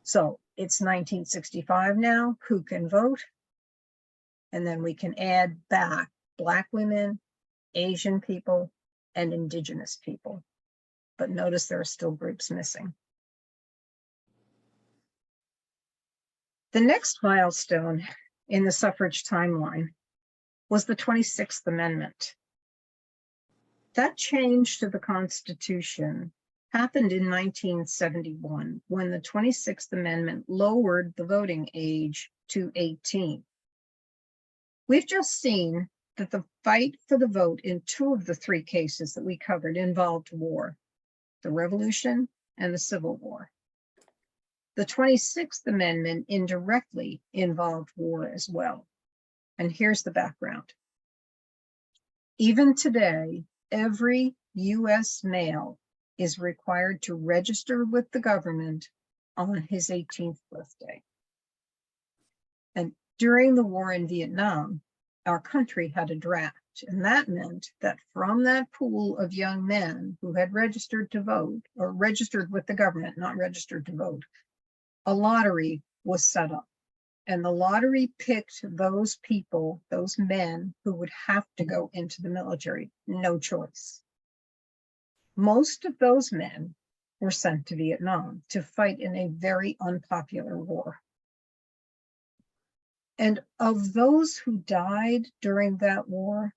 So it's 1965 now, who can vote? And then we can add back Black women, Asian people, and Indigenous people. But notice there are still groups missing. The next milestone in the suffrage timeline was the 26th Amendment. That change to the Constitution happened in 1971 when the 26th Amendment lowered the voting age to 18. We've just seen that the fight for the vote in 2 of the 3 cases that we covered involved war, the Revolution and the Civil War. The 26th Amendment indirectly involved war as well. And here's the background. Even today, every U.S. male is required to register with the government on his 18th birthday. And during the war in Vietnam, our country had a draft, and that meant that from that pool of young men who had registered to vote, or registered with the government, not registered to vote, a lottery was set up. And the lottery picked those people, those men who would have to go into the military, no choice. Most of those men were sent to Vietnam to fight in a very unpopular war. And of those who died during that war,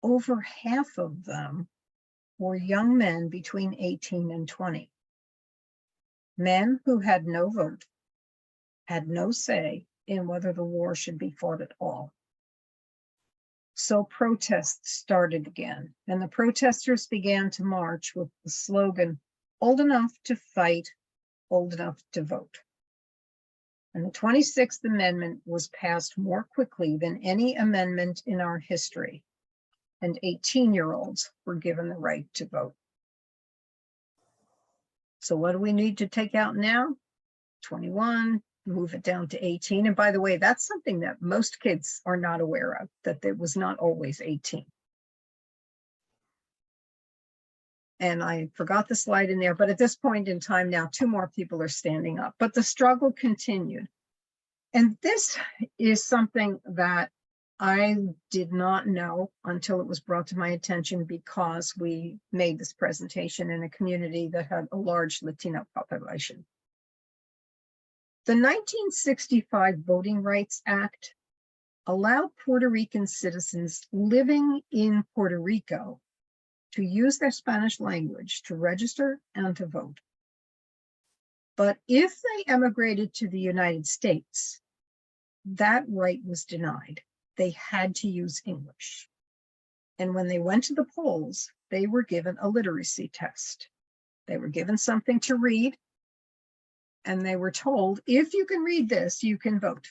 over half of them were young men between 18 and 20. Men who had no vote, had no say in whether the war should be fought at all. So protests started again, and the protesters began to march with the slogan, "Old enough to fight, old enough to vote." And the 26th Amendment was passed more quickly than any amendment in our history, and 18-year-olds were given the right to vote. So what do we need to take out now? 21, move it down to 18. And by the way, that's something that most kids are not aware of, that it was not always 18. And I forgot the slide in there, but at this point in time now, 2 more people are standing up, but the struggle continued. And this is something that I did not know until it was brought to my attention, because we made this presentation in a community that had a large Latino population. The 1965 Voting Rights Act allowed Puerto Rican citizens living in Puerto Rico to use their Spanish language to register and to vote. But if they emigrated to the United States, that right was denied. They had to use English. And when they went to the polls, they were given a literacy test. They were given something to read, and they were told, if you can read this, you can vote.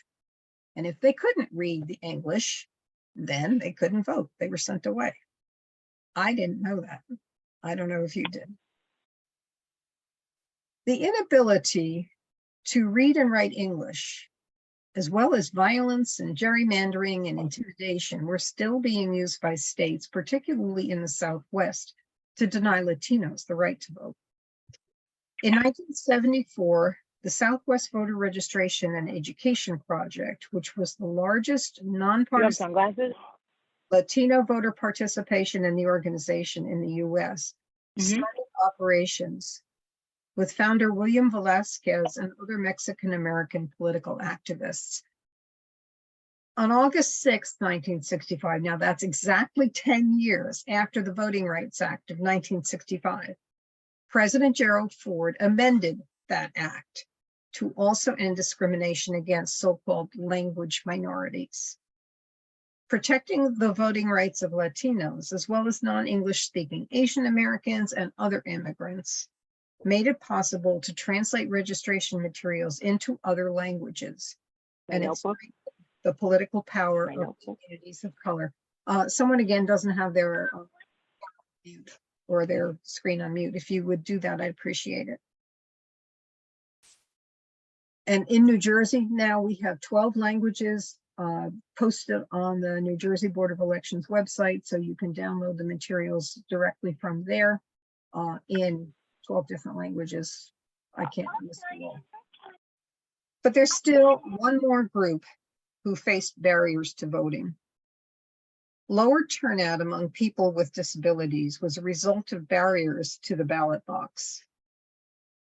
And if they couldn't read the English, then they couldn't vote. They were sent away. I didn't know that. I don't know if you did. The inability to read and write English, as well as violence and gerrymandering and intimidation, were still being used by states, particularly in the Southwest, to deny Latinos the right to vote. In 1974, the Southwest Voter Registration and Education Project, which was the largest nonpartisan sunglasses? Latino voter participation in the organization in the US, started operations with founder William Velasquez and other Mexican-American political activists. On August 6, 1965, now that's exactly 10 years after the Voting Rights Act of 1965, President Gerald Ford amended that act to also end discrimination against so-called language minorities. Protecting the voting rights of Latinos, as well as non-English speaking Asian Americans and other immigrants, made it possible to translate registration materials into other languages and strengthened the political power of communities of color. Someone again doesn't have their mute or their screen on mute. If you would do that, I'd appreciate it. And in New Jersey now we have 12 languages posted on the New Jersey Board of Elections website, so you can download the materials directly from there in 12 different languages. I can't list them all. But there's still one more group who faced barriers to voting. Lower turnout among people with disabilities was a result of barriers to the ballot box.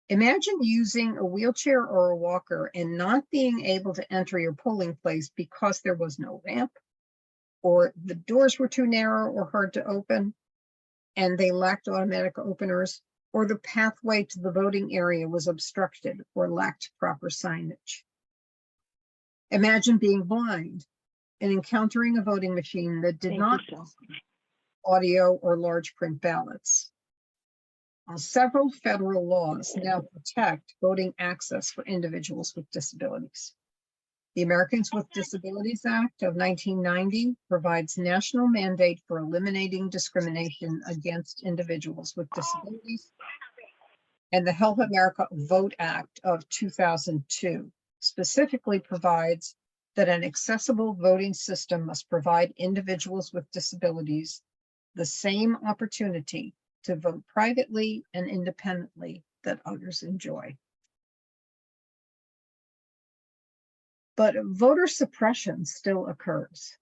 Imagine using a wheelchair or a walker and not being able to enter your polling place because there was no ramp, or the doors were too narrow or hard to open, and they lacked automatic openers, or the pathway to the voting area was obstructed or lacked proper signage. Imagine being blind and encountering a voting machine that did not have audio or large print ballots. Several federal laws now protect voting access for individuals with disabilities. The Americans with Disabilities Act of 1990 provides national mandate for eliminating discrimination against individuals with disabilities. And the Help America Vote Act of 2002 specifically provides that an accessible voting system must provide individuals with disabilities the same opportunity to vote privately and independently that others enjoy. But voter suppression still occurs.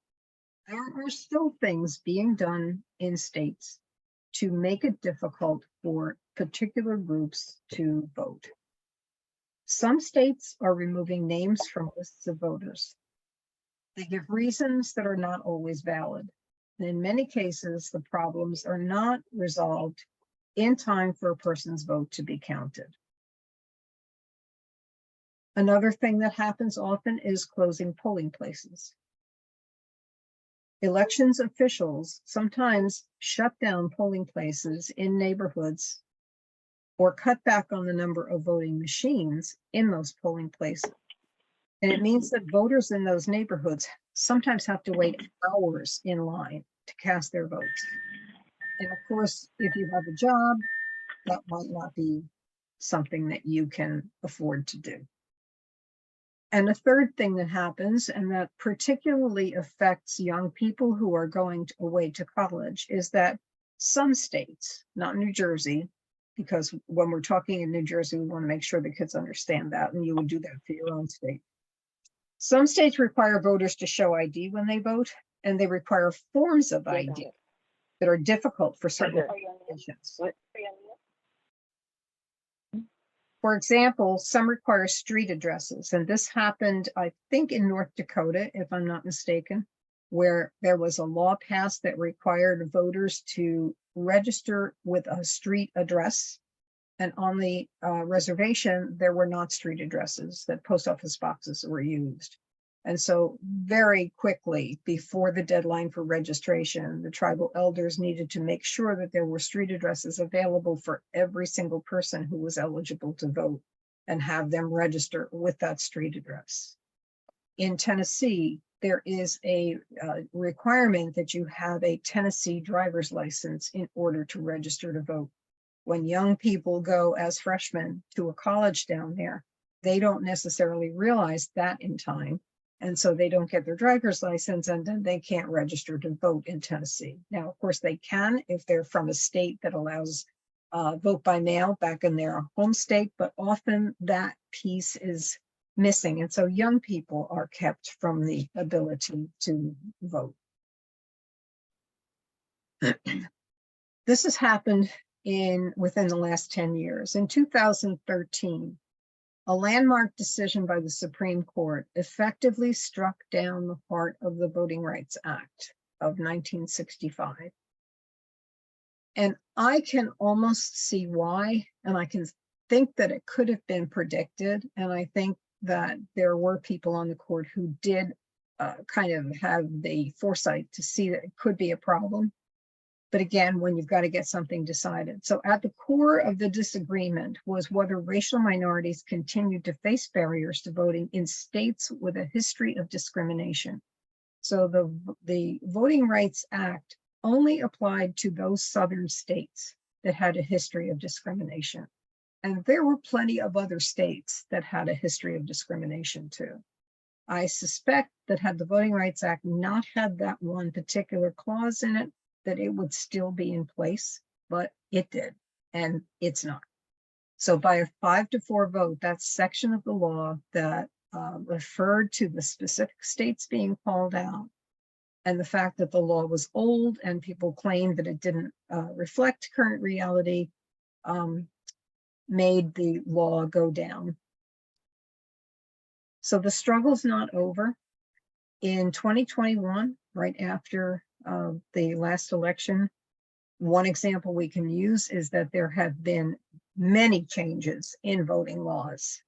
There are still things being done in states to make it difficult for particular groups to vote. Some states are removing names from lists of voters. They give reasons that are not always valid. And in many cases, the problems are not resolved in time for a person's vote to be counted. Another thing that happens often is closing polling places. Elections officials sometimes shut down polling places in neighborhoods or cut back on the number of voting machines in those polling places. And it means that voters in those neighborhoods sometimes have to wait hours in line to cast their votes. And of course, if you have a job, that might not be something that you can afford to do. And a third thing that happens, and that particularly affects young people who are going away to college, is that some states, not New Jersey, because when we're talking in New Jersey, we want to make sure the kids understand that, and you would do that for your own state. Some states require voters to show ID when they vote, and they require forms of ID that are difficult for certain populations. For example, some require street addresses, and this happened, I think, in North Dakota, if I'm not mistaken, where there was a law passed that required voters to register with a street address. And on the reservation, there were not street addresses, that post office boxes were used. And so very quickly before the deadline for registration, the tribal elders needed to make sure that there were street addresses available for every single person who was eligible to vote and have them register with that street address. In Tennessee, there is a requirement that you have a Tennessee driver's license in order to register to vote. When young people go as freshmen to a college down there, they don't necessarily realize that in time. And so they don't get their driver's license, and then they can't register to vote in Tennessee. Now, of course, they can if they're from a state that allows vote by mail back in their home state, but often that piece is missing. And so young people are kept from the ability to vote. This has happened within the last 10 years. In 2013, a landmark decision by the Supreme Court effectively struck down the heart of the Voting Rights Act of 1965. And I can almost see why, and I can think that it could have been predicted. And I think that there were people on the court who did kind of have the foresight to see that it could be a problem. But again, when you've got to get something decided. So at the core of the disagreement was whether racial minorities continued to face barriers to voting in states with a history of discrimination. So the Voting Rights Act only applied to those southern states that had a history of discrimination. And there were plenty of other states that had a history of discrimination too. I suspect that had the Voting Rights Act not had that one particular clause in it, that it would still be in place, but it did, and it's not. So by a 5-4 vote, that section of the law that referred to the specific states being called out, and the fact that the law was old and people claimed that it didn't reflect current reality, made the law go down. So the struggle's not over. In 2021, right after the last election, one example we can use is that there have been many changes in voting laws.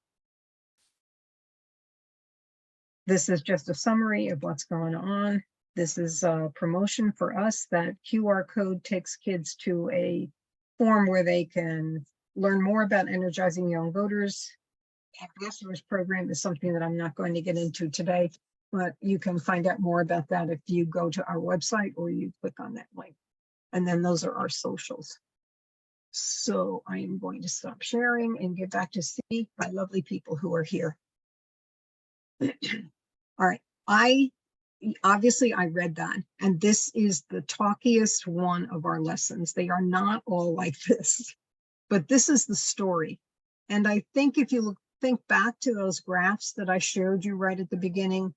This is just a summary of what's going on. This is a promotion for us. That QR code takes kids to a form where they can learn more about Energizing Young Voters. Ambassadors program is something that I'm not going to get into today, but you can find out more about that if you go to our website or you click on that link. And then those are our socials. So I am going to stop sharing and get back to see my lovely people who are here. All right, obviously I read that, and this is the talkiest one of our lessons. They are not all like this, but this is the story. And I think if you think back to those graphs that I showed you right at the beginning,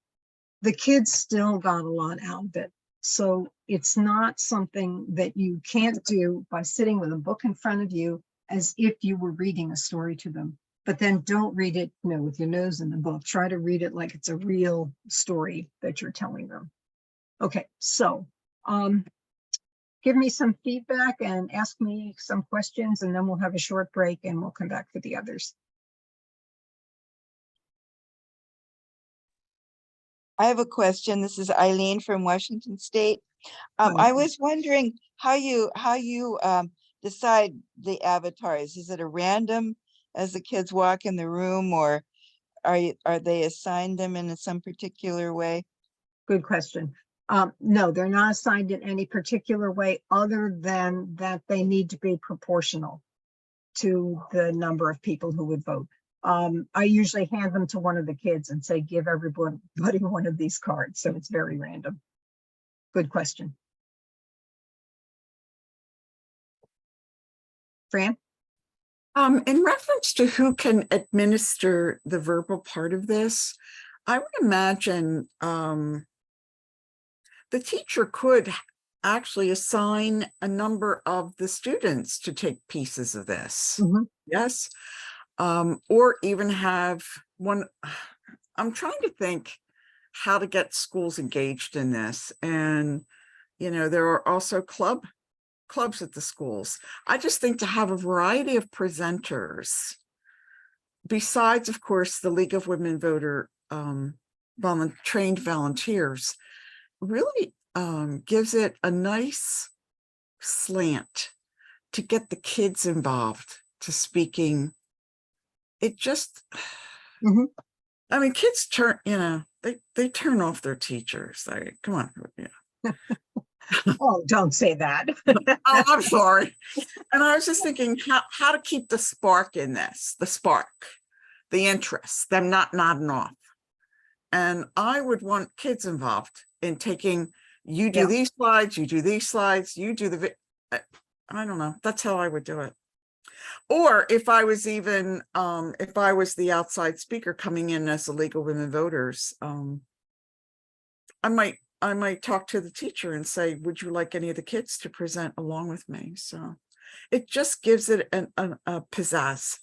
the kids still got a lot out of it. So it's not something that you can't do by sitting with a book in front of you as if you were reading a story to them. But then don't read it, with your nose in the book. Try to read it like it's a real story that you're telling them. Okay, so give me some feedback and ask me some questions, and then we'll have a short break and we'll come back for the others. I have a question. This is Eileen from Washington State. I was wondering how you decide the avatars. Is it a random as the kids walk in the room, or are they assigned them in some particular way? Good question. No, they're not assigned in any particular way other than that they need to be proportional to the number of people who would vote. I usually hand them to one of the kids and say, give everybody one of these cards. So it's very random. Good question. Fran? In reference to who can administer the verbal part of this, I would imagine the teacher could actually assign a number of the students to take pieces of this. Mm-hmm. Yes. Or even have one. I'm trying to think how to get schools engaged in this. And, there are also clubs at the schools. I just think to have a variety of presenters, besides, of course, the League of Women Voter trained volunteers, really gives it a nice slant to get the kids involved, to speaking. It just, I mean, kids they turn off their teachers. Come on. Yeah. Oh, don't say that. Oh, I'm sorry. And I was just thinking how to keep the spark in this, the spark, the interest, them not nodding off. And I would want kids involved in taking, you do Yeah. these slides, you do these slides, you do the, I don't know. That's how I would do it. Or if I was even, if I was the outside speaker coming in as the League of Women Voters, I might talk to the teacher and say, would you like any of the kids to present along with me? So it just gives it a pizzazz.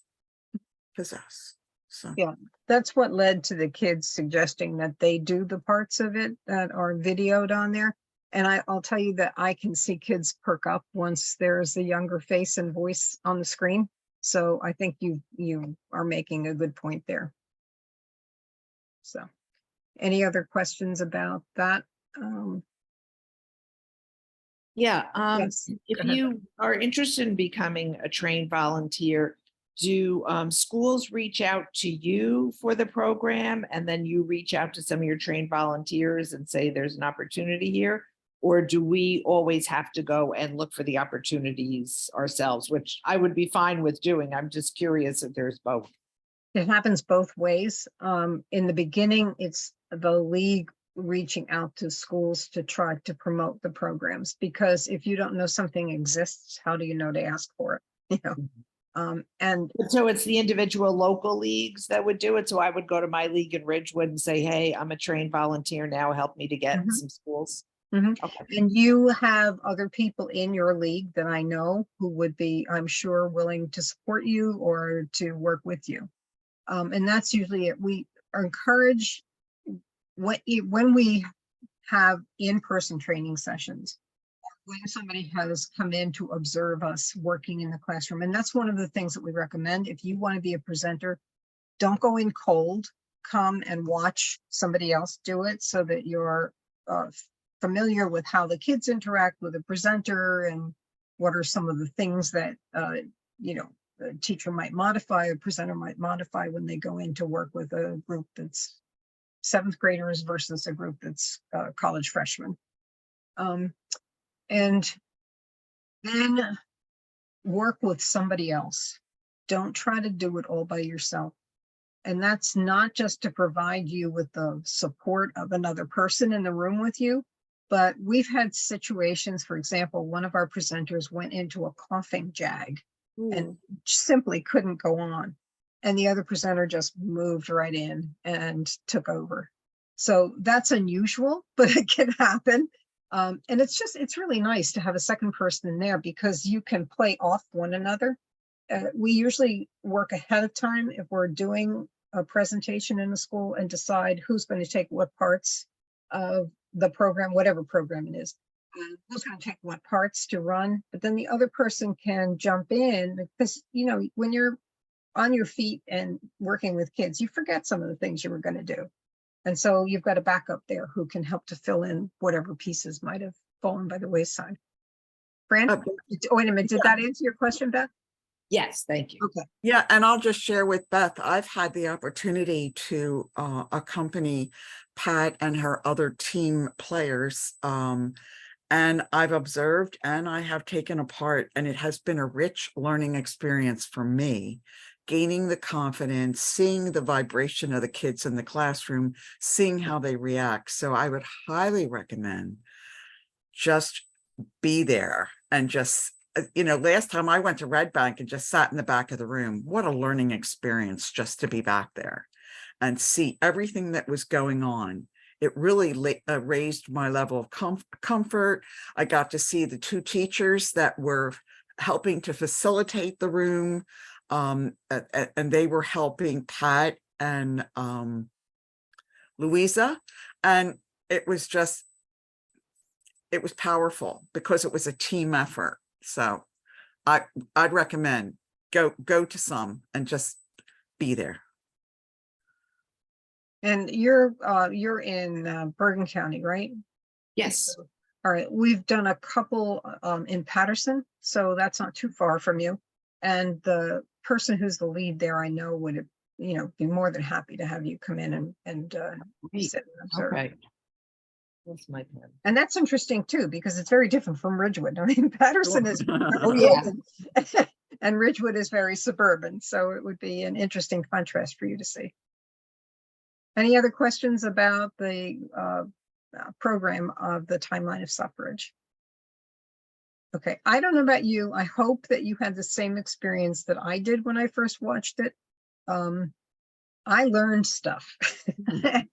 So Yeah, that's what led to the kids suggesting that they do the parts of it that are videoed on there. And I'll tell you that I can see kids perk up once there's a younger face and voice on the screen. So I think you are making a good point there. So any other questions about that? Yeah, Yes, if go ahead. you are interested in becoming a trained volunteer, do schools reach out to you for the program and then you reach out to some of your trained volunteers and say there's an opportunity here? Or do we always have to go and look for the opportunities ourselves, which I would be fine with doing. I'm just curious if there's both. It happens both ways. In the beginning, it's the league reaching out to schools to try to promote the programs, because if you don't know something exists, how do you know to ask for it? You know, and So it's the individual local leagues that would do it. So I would go to my league in Ridgewood and say, hey, I'm a trained volunteer now, help me to get Mhm. some schools. Mhm. Okay. And you have other people in your league that I know who would be, I'm sure, willing to support you or to work with you. And that's usually it. We are encouraged when we have in-person training sessions, when somebody has come in to observe us working in the classroom. And that's one of the things that we recommend. If you want to be a presenter, don't go in cold, come and watch somebody else do it so that you're familiar with how the kids interact with the presenter and what are some of the things that, you know, the teacher might modify, a presenter might modify when they go in to work with a group that's 7th graders versus a group that's college freshmen. And then work with somebody else. Don't try to do it all by yourself. And that's not just to provide you with the support of another person in the room with you, but we've had situations, for example, one of our presenters went into a coughing jag and simply couldn't go on. And the other presenter just moved right in and took over. So that's unusual, but it can happen. And it's really nice to have a second person in there because you can play off one another. We usually work ahead of time if we're doing a presentation in the school and decide who's going to take what parts of the program, whatever program it is, who's going to take what parts to run. But then the other person can jump in because, you know, when you're on your feet and working with kids, you forget some of the things you were going to do. And so you've got a backup there who can help to fill in whatever pieces might have fallen by the wayside. Fran, wait a minute, did that answer your question, Beth? Yes, thank you. Okay. yeah, and I'll just share with Beth, I've had the opportunity to accompany Pat and her other team players. And I've observed and I have taken a part, and it has been a rich learning experience for me, gaining the confidence, seeing the vibration of the kids in the classroom, seeing how they react. So I would highly recommend just be there and just, you know, last time I went to Red Bank and just sat in the back of the room, what a learning experience just to be back there and see everything that was going on. It really raised my level of comfort. I got to see the two teachers that were helping to facilitate the room, and they were helping Pat and Louisa, and it was just, it was powerful because it was a team effort. So I'd recommend go to some and just be there. And you're in Bergen County, right? Yes. All right, we've done a couple in Patterson, so that's not too far from you. And the person who's the lead there, I know would be more than happy to have you come in and Great. sit and observe. Okay. That's my pen. And that's interesting too, because it's very different from Ridgewood. I mean, Patterson is Oh, yeah. urban, and Ridgewood is very suburban. So it would be an interesting contrast for you to see. Any other questions about the program of the timeline of suffrage? Okay, I don't know about you. I hope that you had the same experience that I did when I first watched it. I learned stuff.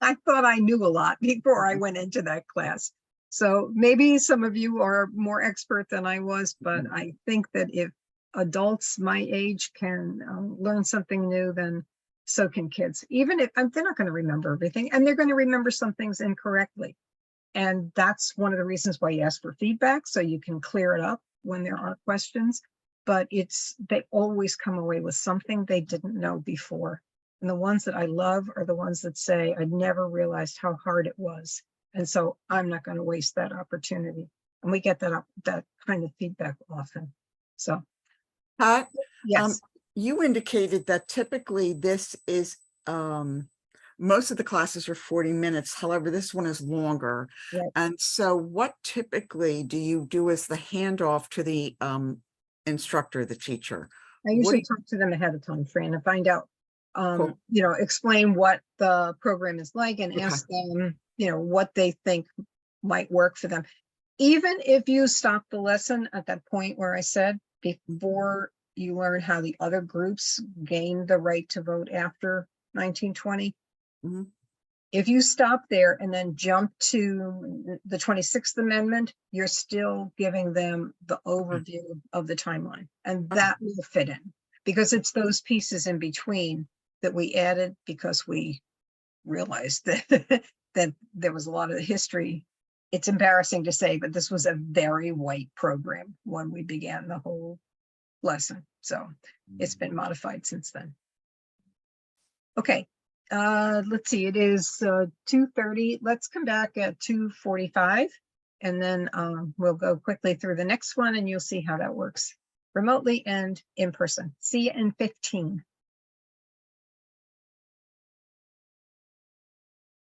I thought I knew a lot before I went into that class. So maybe some of you are more expert than I was, but I think that if adults my age can learn something new, then so can kids. Even if they're not going to remember everything, and they're going to remember some things incorrectly. And that's one of the reasons why you ask for feedback, so you can clear it up when there are questions. But they always come away with something they didn't know before. And the ones that I love are the ones that say, I never realized how hard it was. And so I'm not going to waste that opportunity. And we get that kind of feedback often. So, Pat, yes. you indicated that typically this is, most of the classes are 40 minutes. However, this one is longer. Right. And so what typically do you do as the handoff to the instructor, the teacher? I usually talk to them ahead of time, Fran, and find out, Cool. Explain what the program is like and ask them, what they think might work for them. Even if you stop the lesson at that point where I said, before you learn how the other groups gained the right to vote after 1920, if you stop there and then jump to the 26th Amendment, you're still giving them the overview of the timeline, and that will fit in, because it's those pieces in between that we added because we realized that that there was a lot of the history. It's embarrassing to say, but this was a very white program when we began the whole lesson. So it's been modified since then. Okay, let's see, it is 2:30. Let's come back at 2:45, and then we'll go quickly through the next one, and you'll see how that works remotely and in person. See you in 15.